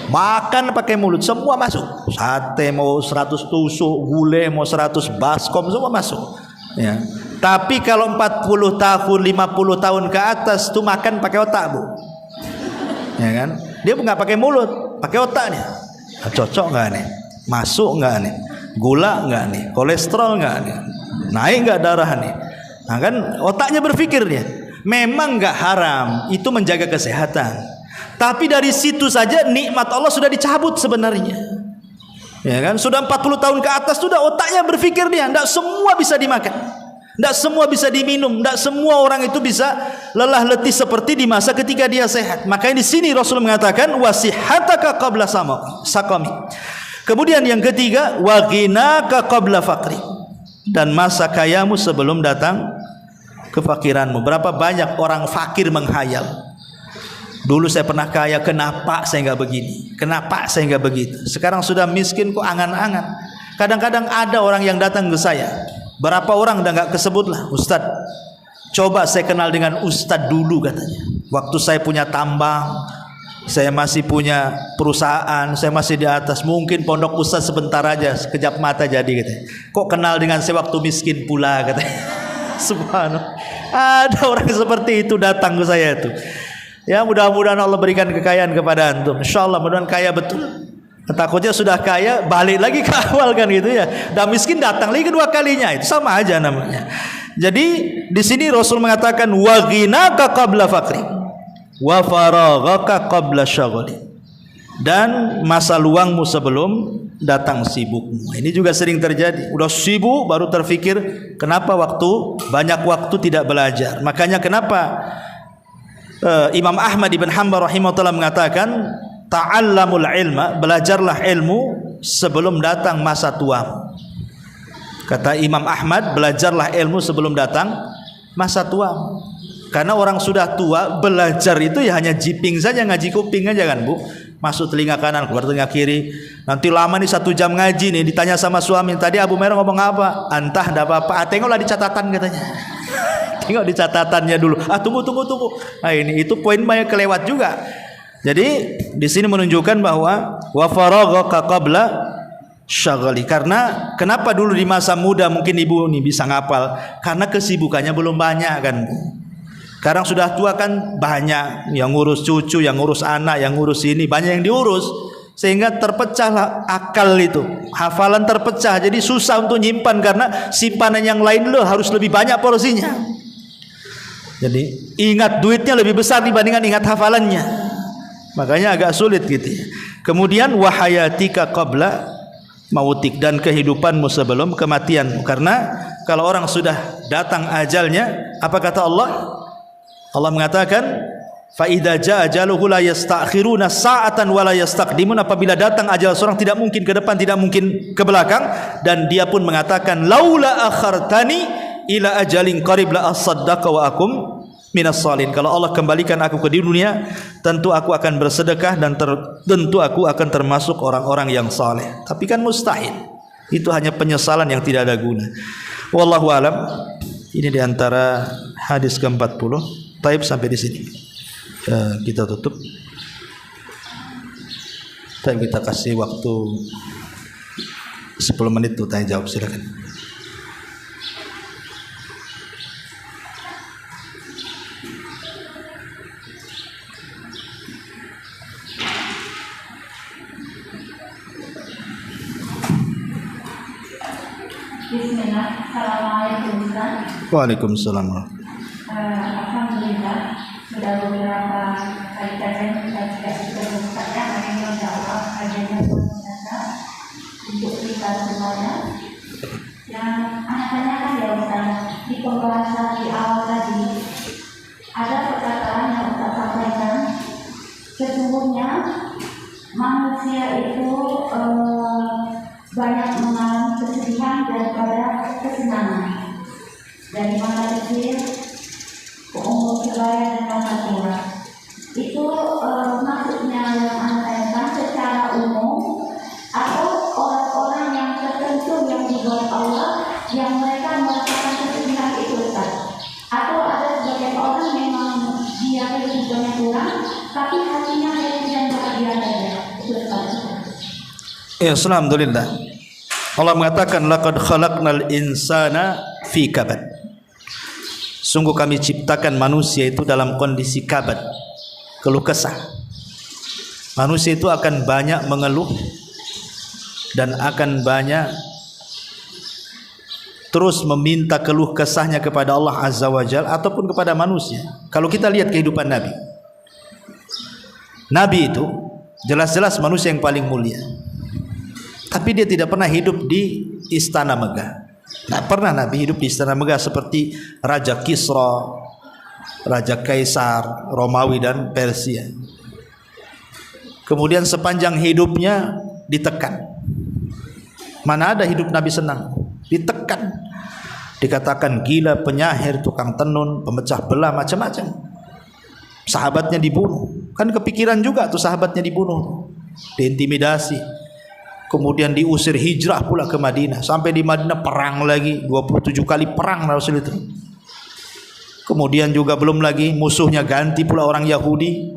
Makan pakai mulut, semua masuk. Sate mau 100 tusuk, gulai mau 100 baskom, semua masuk. Ya. Tapi kalau 40 tahun, 50 tahun ke atas tuh makan pakai otak, Bu. Ya kan? Dia nggak pakai mulut, pakai otaknya. Cocok nggak nih? Masuk nggak nih? Gula nggak nih? Kolesterol nggak nih? Naik nggak darah nih? Nah kan otaknya berpikir dia. Memang nggak haram, itu menjaga kesehatan. Tapi dari situ saja nikmat Allah sudah dicabut sebenarnya. Ya kan? Sudah 40 tahun ke atas sudah otaknya berpikir dia, enggak semua bisa dimakan. Enggak semua bisa diminum, enggak semua orang itu bisa lelah letih seperti di masa ketika dia sehat. Makanya di sini Rasul mengatakan wasihataka qabla saqami. Kemudian yang ketiga, wa ghinaka qabla faqri. Dan masa kayamu sebelum datang kefakiranmu. Berapa banyak orang fakir menghayal. Dulu saya pernah kaya, kenapa saya enggak begini? Kenapa saya enggak begitu? Sekarang sudah miskin kok angan-angan. Kadang-kadang ada orang yang datang ke saya. Berapa orang udah nggak kesebut lah, Ustadz. Coba saya kenal dengan Ustadz dulu katanya. Waktu saya punya tambang, saya masih punya perusahaan, saya masih di atas. Mungkin pondok Ustadz sebentar aja, sekejap mata jadi katanya. Kok kenal dengan saya waktu miskin pula katanya. Subhanallah. Ada orang seperti itu datang ke saya itu. Ya mudah-mudahan Allah berikan kekayaan kepada antum. Insyaallah mudah-mudahan kaya betul. Takutnya sudah kaya balik lagi ke awal kan gitu ya. Dan miskin datang lagi kedua kalinya, itu sama aja namanya. Jadi di sini Rasul mengatakan wa ghinaka qabla faqri wa faraghaka qabla syaghali. Dan masa luangmu sebelum datang sibukmu. Ini juga sering terjadi. Udah sibuk baru terfikir kenapa banyak waktu tidak belajar. Makanya kenapa Imam Ahmad ibn Hanbal rahimahullah mengatakan ta'allamul ilma, belajarlah ilmu sebelum datang masa tuamu. Kata Imam Ahmad, belajarlah ilmu sebelum datang masa tuamu. Karena orang sudah tua, belajar itu ya hanya jiping saja, ngaji kuping aja kan, Bu. Masuk telinga kanan, keluar telinga kiri. Nanti lama nih 1 jam ngaji nih, ditanya sama suami, tadi Abu Merah ngomong apa? Entah, enggak apa-apa. Tengoklah di catatan katanya. Tengok di catatannya dulu. Tunggu. Nah ini itu poin banyak kelewat juga. Jadi di sini menunjukkan bahwa wa faraghaka qabla syaghali. Karena kenapa dulu di masa muda mungkin ibu ini bisa ngapal? Karena kesibukannya belum banyak kan, Bu. Sekarang sudah tua kan banyak yang ngurus cucu, yang ngurus anak, yang ngurus ini, banyak yang diurus sehingga terpecahlah akal itu. Hafalan terpecah, jadi susah untuk nyimpan karena simpanan yang lain loh harus lebih banyak porsinya. Jadi ingat duitnya lebih besar dibandingkan ingat hafalannya. Makanya agak sulit gitu ya. Kemudian wahayatika qabla mautik, dan kehidupanmu sebelum kematianmu. Karena kalau orang sudah datang ajalnya, apa kata Allah? Allah mengatakan fa idza jaa ajaluhu la yastakhiruna sa'atan wa la yastaqdimun. Apabila datang ajal seorang tidak mungkin ke depan, tidak mungkin ke belakang. Dan dia pun mengatakan laula akhartani ila ajalin qarib la asaddaqa wa akum minas salin. Kalau Allah kembalikan aku ke dunia, tentu aku akan bersedekah dan tentu aku akan termasuk orang-orang yang saleh. Tapi kan mustahil. Itu hanya penyesalan yang tidak ada guna. Wallahu alam. Ini diantara hadis ke-40. Taib sampai di sini. Kita tutup. Taib, kita kasih waktu 10 menit tuh tanya jawab, silakan. Bismillah. Assalamualaikum Ustaz. Waalaikumsalam. Alhamdulillah, sudah beberapa kali kajian kita tidak bisa melupakan ada yang dakwah kajiannya Ustaz untuk kita semuanya. Yang anak tanyakan ya Ustaz, di pembahasan di awal tadi ada perkataan yang Ustaz sampaikan, sesungguhnya manusia itu banyak mengalami kesedihan daripada kesenangan, dari masa kecil ke umur sebaya dan masa tua. Itu maksudnya yang Anda tanyakan secara umum atau orang-orang yang tertentu yang dibuat Allah yang mereka merasakan kesedihan itu Ustaz? Atau ada sebagian orang memang dia kehidupannya kurang tapi hatinya happy dan bahagia saja? Itu Ustaz. Ya, alhamdulillah. Allah mengatakan laqad khalaqnal insana fi kabad. Sungguh kami ciptakan manusia itu dalam kondisi kabad, keluh kesah. Manusia itu akan banyak mengeluh dan akan banyak terus meminta keluh kesahnya kepada Allah Azza wa Jalla ataupun kepada manusia. Kalau kita lihat kehidupan Nabi, Nabi itu jelas-jelas manusia yang paling mulia, tapi dia tidak pernah hidup di istana megah. Tidak pernah Nabi hidup di istana megah seperti Raja Kisra, Raja Kaisar, Romawi dan Persia. Kemudian sepanjang hidupnya ditekan. Mana ada hidup Nabi senang? Ditekan. Dikatakan gila, penyahir, tukang tenun, pemecah belah, macam-macam. Sahabatnya dibunuh. Kan kepikiran juga tuh sahabatnya dibunuh. Diintimidasi. Kemudian diusir hijrah pula ke Madinah. Sampai di Madinah perang lagi, 27 kali perang Rasul itu. Kemudian juga belum lagi musuhnya ganti pula orang Yahudi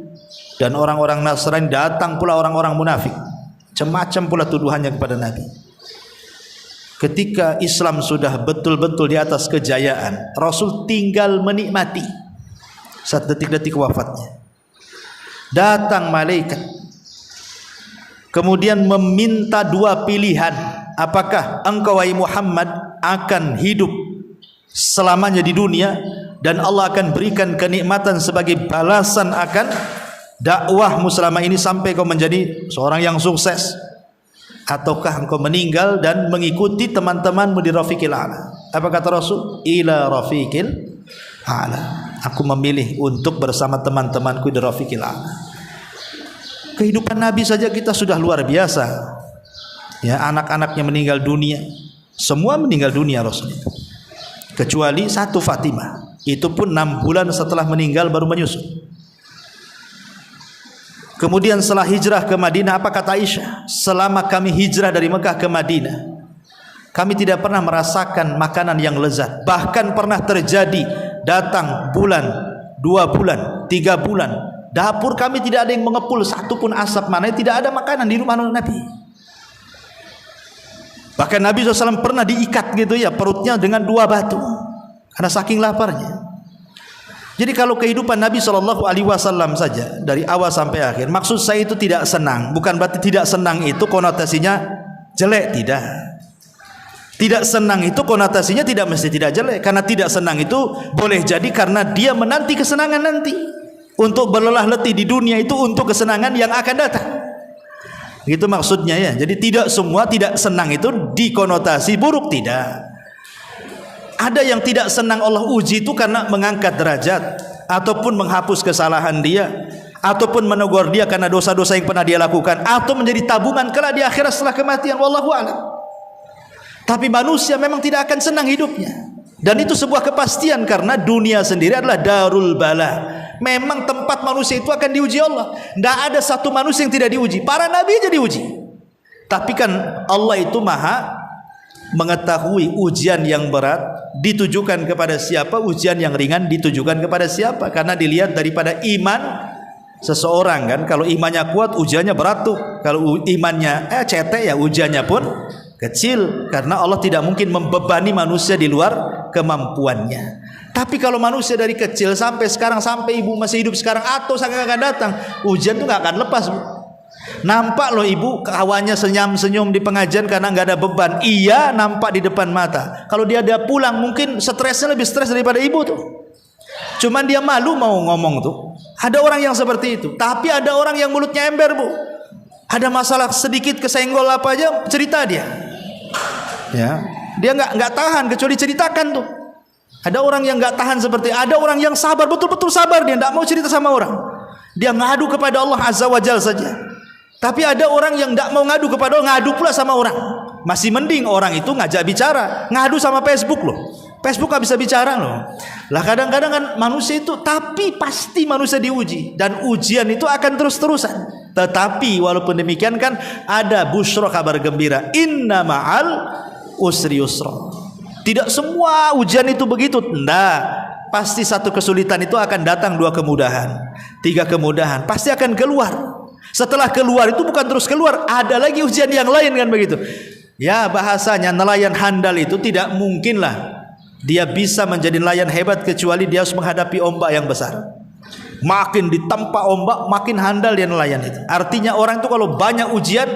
dan orang-orang Nasrani, datang pula orang-orang munafik. Macam-macam pula tuduhannya kepada Nabi. Ketika Islam sudah betul-betul di atas kejayaan, Rasul tinggal menikmati saat detik-detik wafatnya. Datang malaikat, kemudian meminta dua pilihan. Apakah engkau wahai Muhammad akan hidup selamanya di dunia dan Allah akan berikan kenikmatan sebagai balasan akan dakwahmu selama ini sampai kau menjadi seorang yang sukses, ataukah engkau meninggal dan mengikuti teman-temanmu di Rafiqil A'la? Apa kata Rasul? Ila Rafiqil A'la. Aku memilih untuk bersama teman-temanku di Rafiqil A'la. Kehidupan Nabi saja kita sudah luar biasa. Ya, anak-anaknya meninggal dunia. Semua meninggal dunia Rasul itu. Kecuali satu Fatimah. Itu pun 6 bulan setelah meninggal baru menyusul. Kemudian setelah hijrah ke Madinah, apa kata Aisyah? Selama kami hijrah dari Mekah ke Madinah, kami tidak pernah merasakan makanan yang lezat. Bahkan pernah terjadi datang bulan, 2 bulan, 3 bulan, dapur kami tidak ada yang mengepul satupun asap, mana tidak ada makanan di rumah Nabi. Bahkan Nabi SAW pernah diikat gitu ya perutnya dengan 2 batu karena saking laparnya. Jadi kalau kehidupan Nabi SAW saja dari awal sampai akhir, maksud saya itu tidak senang, bukan berarti tidak senang itu konotasinya jelek, tidak. Tidak senang itu konotasinya tidak mesti tidak jelek, karena tidak senang itu boleh jadi karena dia menanti kesenangan nanti. Untuk berlelah letih di dunia itu untuk kesenangan yang akan datang. Gitu maksudnya ya. Jadi tidak semua tidak senang itu dikonotasi buruk, tidak. Ada yang tidak senang Allah uji itu karena mengangkat derajat, ataupun menghapus kesalahan dia, ataupun menegur dia karena dosa-dosa yang pernah dia lakukan, atau menjadi tabungan kelak di akhirat setelah kematian. Wallahu a'lam. Tapi manusia memang tidak akan senang hidupnya. Dan itu sebuah kepastian karena dunia sendiri adalah darul bala. Memang tempat manusia itu akan diuji Allah. Tidak ada satu manusia yang tidak diuji. Para nabi aja diuji. Tapi kan Allah itu maha mengetahui ujian yang berat ditujukan kepada siapa, ujian yang ringan ditujukan kepada siapa. Karena dilihat daripada iman seseorang kan. Kalau imannya kuat ujiannya berat tuh. Kalau imannya cetek ya ujiannya pun kecil. Karena Allah tidak mungkin membebani manusia di luar kemampuannya. Tapi kalau manusia dari kecil sampai sekarang, sampai ibu masih hidup sekarang atau sangat akan datang, ujian itu nggak akan lepas, Bu. Nampak loh ibu kawannya senyum-senyum di pengajian karena nggak ada beban. Iya, nampak di depan mata. Kalau dia pulang mungkin stresnya lebih stres daripada ibu tuh. Cuman dia malu mau ngomong tuh. Ada orang yang seperti itu. Tapi ada orang yang mulutnya ember, Bu. Ada masalah sedikit kesenggol apa aja cerita dia. Ya, dia nggak tahan kecuali ceritakan tuh. Ada orang yang nggak tahan seperti, ada orang yang sabar, betul-betul sabar, dia nggak mau cerita sama orang. Dia ngadu kepada Allah Azza wa Jalla saja. Tapi ada orang yang nggak mau ngadu kepada Allah, ngadu pula sama orang. Masih mending orang itu ngajak bicara, ngadu sama Facebook loh. Facebook nggak bisa bicara loh. Lah kadang-kadang kan manusia itu, tapi pasti manusia diuji, dan ujian itu akan terus-terusan. Tetapi walaupun demikian kan ada busyra, kabar gembira. Inna ma'al usri yusra. Tidak semua ujian itu begitu. Nah, pasti satu kesulitan itu akan datang, 2 kemudahan, 3 kemudahan, pasti akan keluar. Setelah keluar itu bukan terus keluar, ada lagi ujian yang lain kan begitu. Ya, bahasanya nelayan handal itu tidak mungkinlah dia bisa menjadi nelayan hebat kecuali dia harus menghadapi ombak yang besar. Makin ditempa ombak, makin handal dia nelayan itu. Artinya orang itu kalau banyak ujian,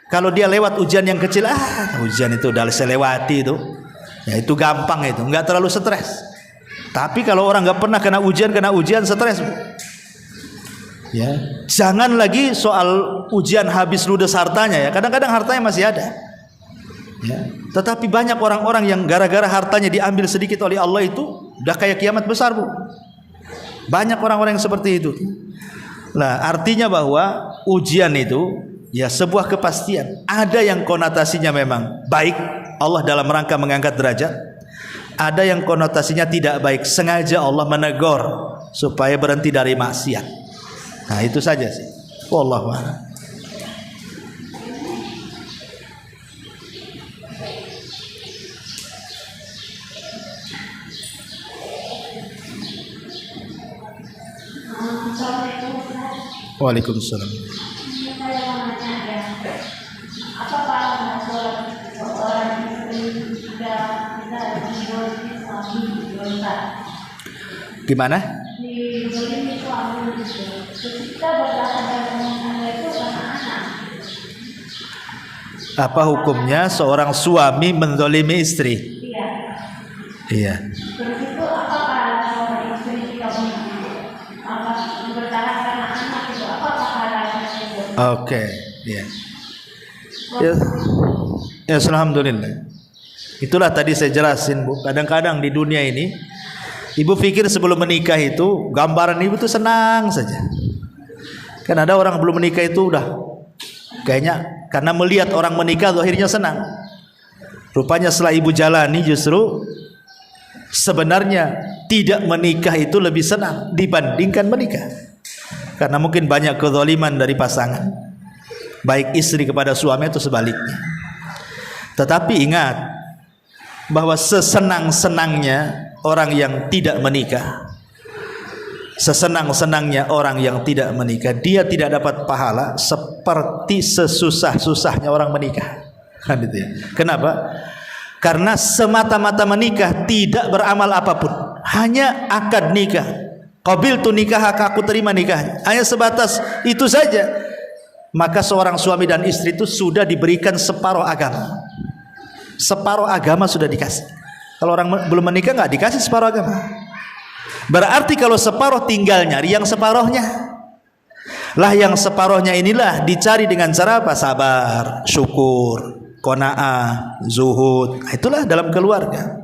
kalau dia lewat ujian yang kecil, ujian itu udah saya lewati itu, ya itu gampang, itu nggak terlalu stres. Tapi kalau orang nggak pernah kena ujian stres. Ya, jangan lagi soal ujian habis ludes hartanya ya. Kadang-kadang hartanya masih ada. Ya. Tetapi banyak orang-orang yang gara-gara hartanya diambil sedikit oleh Allah itu udah kayak kiamat besar, Bu. Banyak orang-orang yang seperti itu. Nah, artinya bahwa ujian itu ya sebuah kepastian. Ada yang konotasinya memang baik, Allah dalam rangka mengangkat derajat. Ada yang konotasinya tidak baik, sengaja Allah menegur supaya berhenti dari maksiat. Nah, itu saja sih. Wallahu a'lam. Waalaikumsalam. Saya mau nanya ya, apa pahala seorang istri jika kita dizolimi suami dosa? Gimana? Dizolimi suami itu, ketika bertahan dalam rumah tangga itu karena anak. Apa hukumnya seorang suami menzolimi istri? Iya. Iya. Terus itu apa pahala seorang istri jika bertahan karena anak itu, apa pahalanya itu? Oke, ya. Ya, ya, alhamdulillah. Itulah tadi saya jelasin, Bu. Kadang-kadang di dunia ini, ibu pikir sebelum menikah itu gambaran ibu tuh senang saja. Kan ada orang belum menikah itu udah kayaknya karena melihat orang menikah akhirnya senang. Rupanya setelah ibu jalani justru sebenarnya tidak menikah itu lebih senang dibandingkan menikah. Karena mungkin banyak kezaliman dari pasangan, baik istri kepada suami atau sebaliknya. Tetapi ingat bahwa sesenang-senangnya orang yang tidak menikah, sesenang-senangnya orang yang tidak menikah, dia tidak dapat pahala seperti sesusah-susahnya orang menikah. Kan gitu ya. Kenapa? Karena semata-mata menikah tidak beramal apapun, hanya akad nikah. Qabiltu nikah, aku terima nikahnya. Hanya sebatas itu saja. Maka seorang suami dan istri itu sudah diberikan separuh agama. Separuh agama sudah dikasih. Kalau orang belum menikah nggak dikasih separuh agama. Berarti kalau separuh tinggal nyari yang separuhnya. Lah yang separuhnya inilah dicari dengan cara apa? Sabar, syukur, qanaah, zuhud. Itulah dalam keluarga.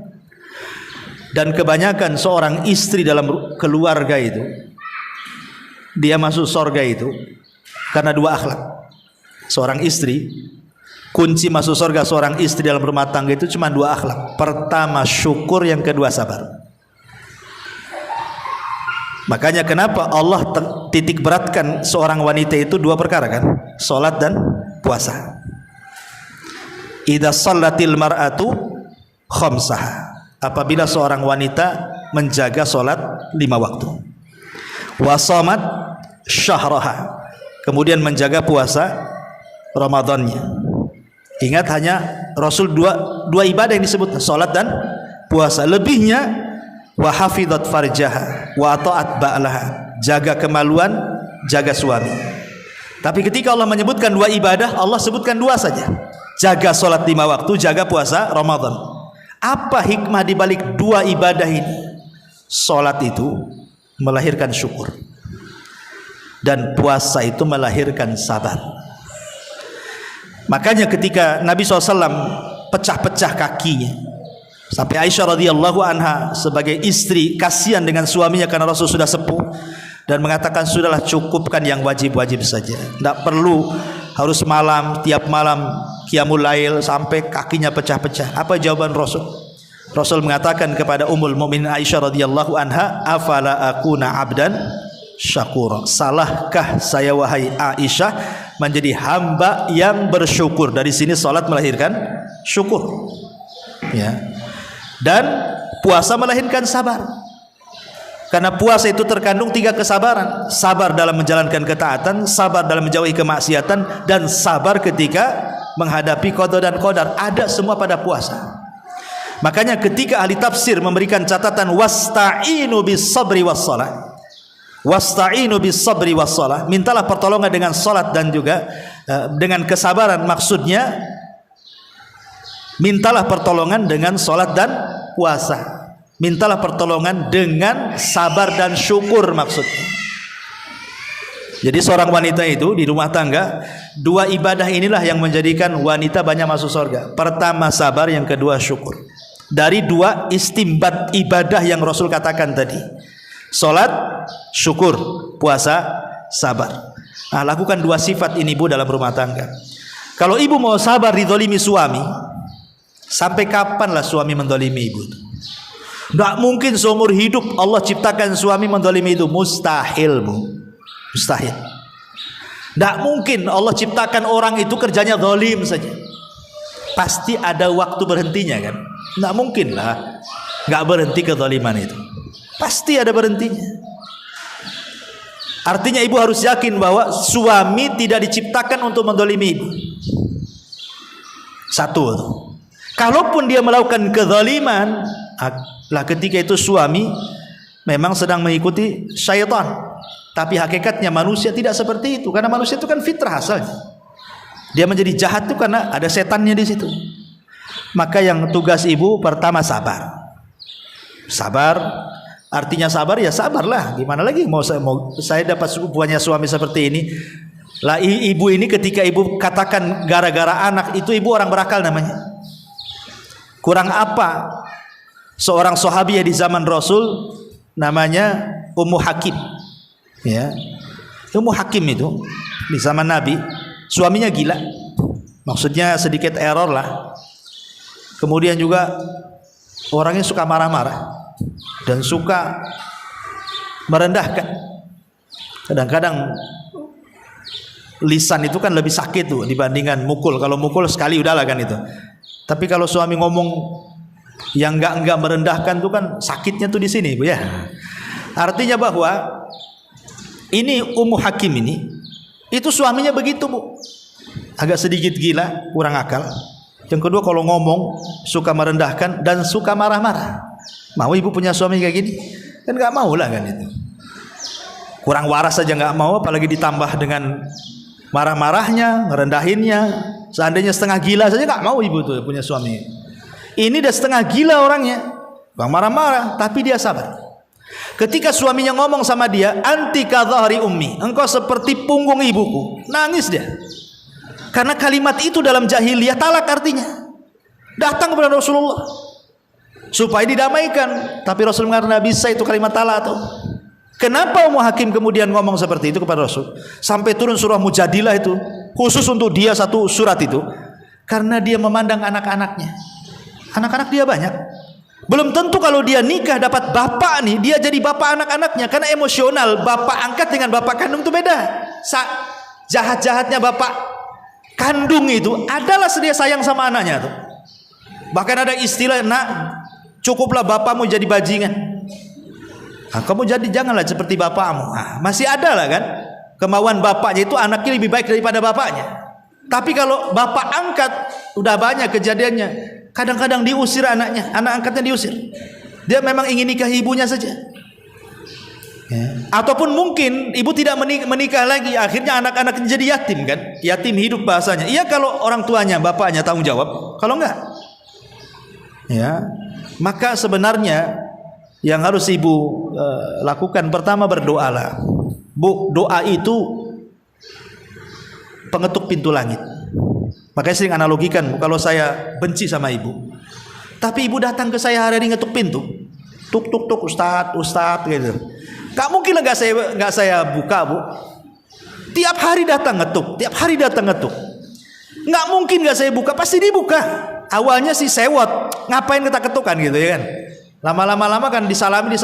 Dan kebanyakan seorang istri dalam keluarga itu, dia masuk surga itu karena 2 akhlak. Seorang istri, kunci masuk surga seorang istri dalam rumah tangga itu cuma 2 akhlak. Pertama syukur, yang kedua sabar. Makanya kenapa Allah titik beratkan seorang wanita itu 2 perkara kan? Salat dan puasa. Idza shallatil mar'atu khamsaha. Apabila seorang wanita menjaga salat 5 waktu. Wa shamat syahraha. Kemudian menjaga puasa Ramadannya. Ingat hanya Rasul dua ibadah yang disebut, salat dan puasa. Lebihnya wa hafizat farjaha wa ta'at ba'laha. Jaga kemaluan, jaga suami. Tapi ketika Allah menyebutkan 2 ibadah, Allah sebutkan 2 saja. Jaga salat 5 waktu, jaga puasa Ramadan. Apa hikmah di balik 2 ibadah ini? Salat itu melahirkan syukur, dan puasa itu melahirkan sabar. Makanya ketika Nabi SAW pecah-pecah kakinya, sampai Aisyah radhiyallahu anha sebagai istri kasihan dengan suaminya karena Rasul sudah sepuh, dan mengatakan sudahlah, cukupkan yang wajib-wajib saja, tidak perlu harus tiap malam qiyamul lail sampai kakinya pecah-pecah. Apa jawaban Rasul? Rasul mengatakan kepada Ummul Mukminin Aisyah radhiyallahu anha, afala akuna abdan syakura, salahkah saya wahai Aisyah menjadi hamba yang bersyukur? Dari sini salat melahirkan syukur, ya. Dan puasa melahirkan sabar, karena puasa itu terkandung 3 kesabaran: sabar dalam menjalankan ketaatan, sabar dalam menjauhi kemaksiatan, dan sabar ketika menghadapi qada dan qadar. Ada semua pada puasa. Makanya ketika ahli tafsir memberikan catatan wasta'inu bis sabri was shalah, wasta'inu bis sabri was shalah, mintalah pertolongan dengan salat dan juga dengan kesabaran, maksudnya mintalah pertolongan dengan salat dan puasa, mintalah pertolongan dengan sabar dan syukur maksudnya. Jadi seorang wanita itu di rumah tangga, 2 ibadah inilah yang menjadikan wanita banyak masuk surga. Pertama sabar, yang kedua syukur. Dari 2 istimbat ibadah yang Rasul katakan tadi, salat, syukur, puasa, sabar. Nah, lakukan 2 sifat ini Bu dalam rumah tangga. Kalau ibu mau sabar dizalimi suami, sampai kapanlah suami mendolimi ibu? Tidak mungkin seumur hidup Allah ciptakan suami mendolimi itu. Mustahil Bu, mustahil. Tidak mungkin Allah ciptakan orang itu kerjanya zalim saja. Pasti ada waktu berhentinya kan? Tidak mungkin lah nggak berhenti kezaliman itu. Pasti ada berhentinya. Artinya ibu harus yakin bahwa suami tidak diciptakan untuk mendolimi ibu. Satu, kalaupun dia melakukan kezaliman, lah ketika itu suami memang sedang mengikuti syaitan. Tapi hakikatnya manusia tidak seperti itu, karena manusia itu kan fitrah asalnya. Dia menjadi jahat itu karena ada setannya di situ. Maka yang tugas ibu pertama sabar. Sabar, artinya sabar ya sabarlah. Gimana lagi mau saya dapat punya suami seperti ini. Lah ibu ini ketika ibu katakan gara-gara anak itu, ibu orang berakal namanya. Kurang apa seorang sahabiah di zaman Rasul namanya Ummu Hakim, ya. Ummu Hakim itu di zaman Nabi, suaminya gila, maksudnya sedikit error lah. Kemudian juga orangnya suka marah-marah dan suka merendahkan. Kadang-kadang lisan itu kan lebih sakit tuh dibandingkan mukul. Kalau mukul sekali udahlah kan itu. Tapi kalau suami ngomong yang enggak merendahkan tuh kan sakitnya tuh di sini, Bu ya. Artinya bahwa ini Ummu Hakim ini, itu suaminya begitu Bu, agak sedikit gila, kurang akal. Yang kedua kalau ngomong suka merendahkan dan suka marah-marah. Mau ibu punya suami kayak gini? Kan nggak mau lah kan itu. Kurang waras saja nggak mau, apalagi ditambah dengan marah-marahnya, merendahinnya. Seandainya setengah gila saja nggak mau ibu tuh punya suami. Ini udah setengah gila orangnya, bang marah-marah, tapi dia sabar. Ketika suaminya ngomong sama dia, anti kadhahri ummi, engkau seperti punggung ibuku, nangis dia. Karena kalimat itu dalam jahiliyah talak artinya. Datang kepada Rasulullah supaya didamaikan, tapi Rasul mengatakan bisa itu kalimat talak tuh. Kenapa Ummu Hakim kemudian ngomong seperti itu kepada Rasul? Sampai turun surah Mujadilah itu khusus untuk dia, satu surat itu. Karena dia memandang anak-anaknya. Anak-anak dia banyak. Belum tentu kalau dia nikah dapat bapak nih, dia jadi bapak anak-anaknya. Karena emosional bapak angkat dengan bapak kandung itu beda. Jahat-jahatnya bapak kandung itu adalah sedia sayang sama anaknya tuh. Bahkan ada istilah, nak cukuplah bapakmu jadi bajingan. Nah, kamu janganlah seperti bapakmu. Nah, masih ada lah kan kemauan bapaknya itu anaknya lebih baik daripada bapaknya. Tapi kalau bapak angkat udah banyak kejadiannya. Kadang-kadang diusir anaknya, anak angkatnya diusir. Dia memang ingin nikah ibunya saja. Ya. Ataupun mungkin ibu tidak menikah lagi, akhirnya anak-anaknya jadi yatim kan? Yatim hidup bahasanya. Iya kalau orang tuanya, bapaknya tanggung jawab. Kalau enggak, ya. Maka sebenarnya Yang harus ibu lakukan pertama berdoalah. Bu, doa itu pengetuk pintu langit. Makanya sering analogikan, kalau saya benci sama ibu, tapi ibu datang ke saya hari ini ngetuk pintu, tuk tuk tuk, ustad gitu. Gak mungkin lah nggak saya buka, bu. Tiap hari datang ngetuk, Nggak mungkin nggak saya buka, pasti dibuka. Awalnya sih sewot, ngapain kita ketukan gitu ya kan? Lama-lama kan disalami,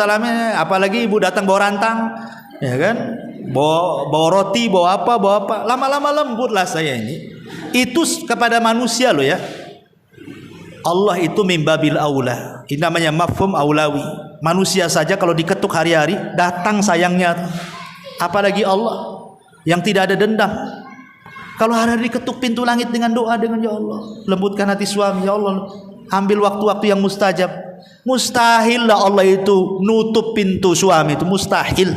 apalagi ibu datang bawa rantang, ya kan? Bawa roti, bawa apa. Lama-lama lembutlah saya ini. Itu kepada manusia loh ya. Allah itu mimbabil aula. Ini namanya mafhum aulawi. Manusia saja kalau diketuk hari-hari datang sayangnya. Apalagi Allah yang tidak ada dendam. Kalau hari-hari diketuk pintu langit dengan doa, dengan ya Allah, lembutkan hati suami, ya Allah, ambil waktu-waktu yang mustajab. Mustahil lah Allah itu nutup pintu suami, itu mustahil.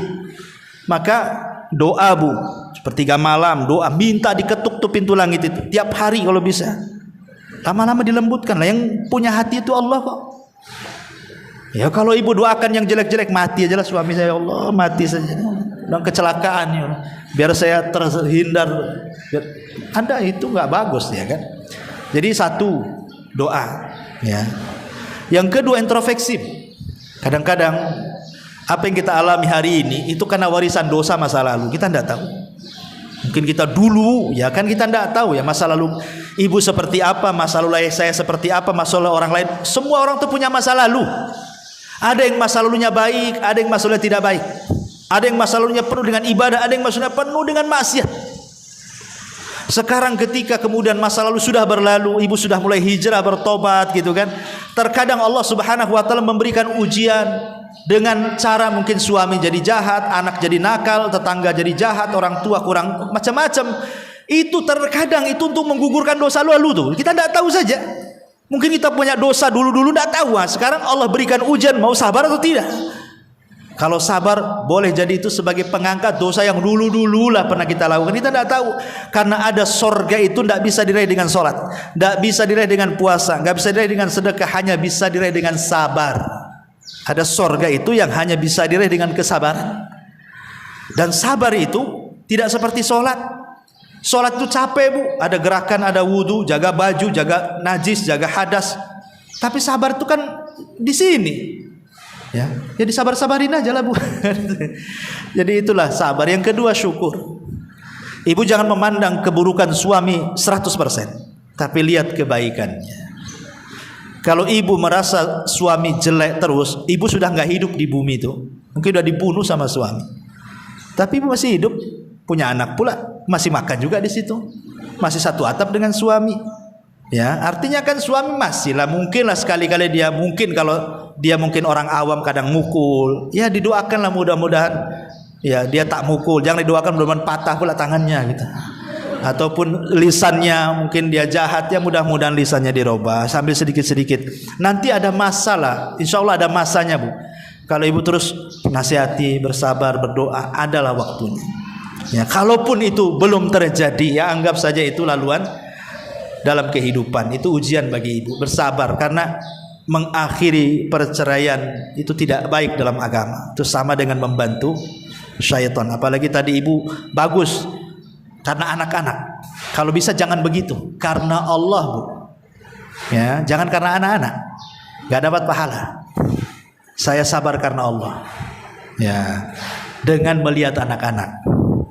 Maka doa, bu, sepertiga malam doa, minta diketuk tuh pintu langit itu tiap hari kalau bisa. Lama-lama dilembutkan lah. Yang punya hati itu Allah kok. Ya kalau ibu doakan yang jelek-jelek, mati aja lah suami saya, ya Allah, mati saja dan kecelakaan ya, biar saya terhindar. Anda itu nggak bagus ya kan. Jadi satu doa ya. Yang kedua introspeksi. Kadang-kadang apa yang kita alami hari ini itu karena warisan dosa masa lalu. Kita tidak tahu. Mungkin kita dulu ya kan, kita tidak tahu ya masa lalu ibu seperti apa, masa lalu saya seperti apa, masa lalu orang lain. Semua orang tuh punya masa lalu. Ada yang masa lalunya baik, ada yang masa lalunya tidak baik. Ada yang masa lalunya penuh dengan ibadah, ada yang masa lalunya penuh dengan maksiat. Sekarang ketika kemudian masa lalu sudah berlalu, ibu sudah mulai hijrah, bertobat gitu kan. Terkadang Allah Subhanahu wa taala memberikan ujian dengan cara mungkin suami jadi jahat, anak jadi nakal, tetangga jadi jahat, orang tua kurang macam-macam. Itu terkadang itu untuk menggugurkan dosa lalu tuh. Kita tidak tahu saja. Mungkin kita punya dosa dulu-dulu tidak tahu. Sekarang Allah berikan ujian, mau sabar atau tidak? Kalau sabar boleh jadi itu sebagai pengangkat dosa yang dulu-dulu lah pernah kita lakukan. Kita tidak tahu. Karena ada sorga itu tidak bisa diraih dengan sholat, tidak bisa diraih dengan puasa, tidak bisa diraih dengan sedekah, hanya bisa diraih dengan sabar. Ada sorga itu yang hanya bisa diraih dengan kesabaran. Dan sabar itu tidak seperti sholat. Sholat itu capek, bu. Ada gerakan, ada wudhu, jaga baju, jaga najis, jaga hadas. Tapi sabar itu kan di sini. Ya, jadi sabar-sabarin aja lah, bu. Jadi itulah sabar. Yang kedua syukur. Ibu jangan memandang keburukan suami 100%, tapi lihat kebaikannya. Kalau ibu merasa suami jelek terus, ibu sudah nggak hidup di bumi itu. Mungkin sudah dibunuh sama suami. Tapi ibu masih hidup, punya anak pula, masih makan juga di situ, masih satu atap dengan suami. Ya, artinya kan suami masih lah, mungkin lah sekali-kali dia mungkin, kalau dia mungkin orang awam kadang mukul, ya didoakanlah mudah-mudahan ya dia tak mukul, jangan didoakan mudah-mudahan patah pula tangannya gitu. Ataupun lisannya mungkin dia jahat, ya mudah-mudahan lisannya dirubah sambil sedikit-sedikit. Nanti ada masalah, insya Allah ada masanya, bu. Kalau ibu terus nasihati, bersabar, berdoa, adalah waktunya. Ya, kalaupun itu belum terjadi, ya anggap saja itu laluan dalam kehidupan. Itu ujian bagi ibu. Bersabar, karena mengakhiri perceraian itu tidak baik dalam agama. Itu sama dengan membantu syaitan. Apalagi tadi ibu bagus karena anak-anak. Kalau bisa jangan begitu, karena Allah, bu. Ya, jangan karena anak-anak, nggak dapat pahala. Saya sabar karena Allah. Ya, dengan melihat anak-anak.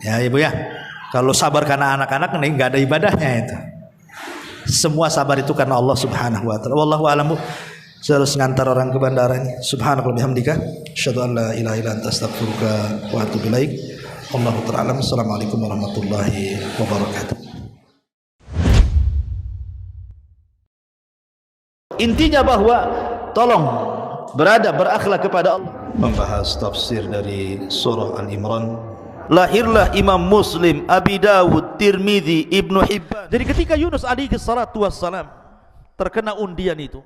Ya, ibu ya. Kalau sabar karena anak-anak ini nggak ada ibadahnya itu. Semua sabar itu karena Allah Subhanahu wa taala. Wallahu a'lam. Saya harus ngantar orang ke bandaranya. Subhanallah bihamdika, asyhadu an la ilaha illa anta astaghfiruka wa atubu ilaik. Allahu ta'ala. Assalamualaikum warahmatullahi wabarakatuh. Intinya bahwa tolong berakhlak kepada Allah. Membahas tafsir dari surah Al-Imran. Lahirlah Imam Muslim, Abi Dawud, Tirmidzi, Ibnu Hibban. Jadi ketika Yunus alaihi salatu wassalam terkena undian itu,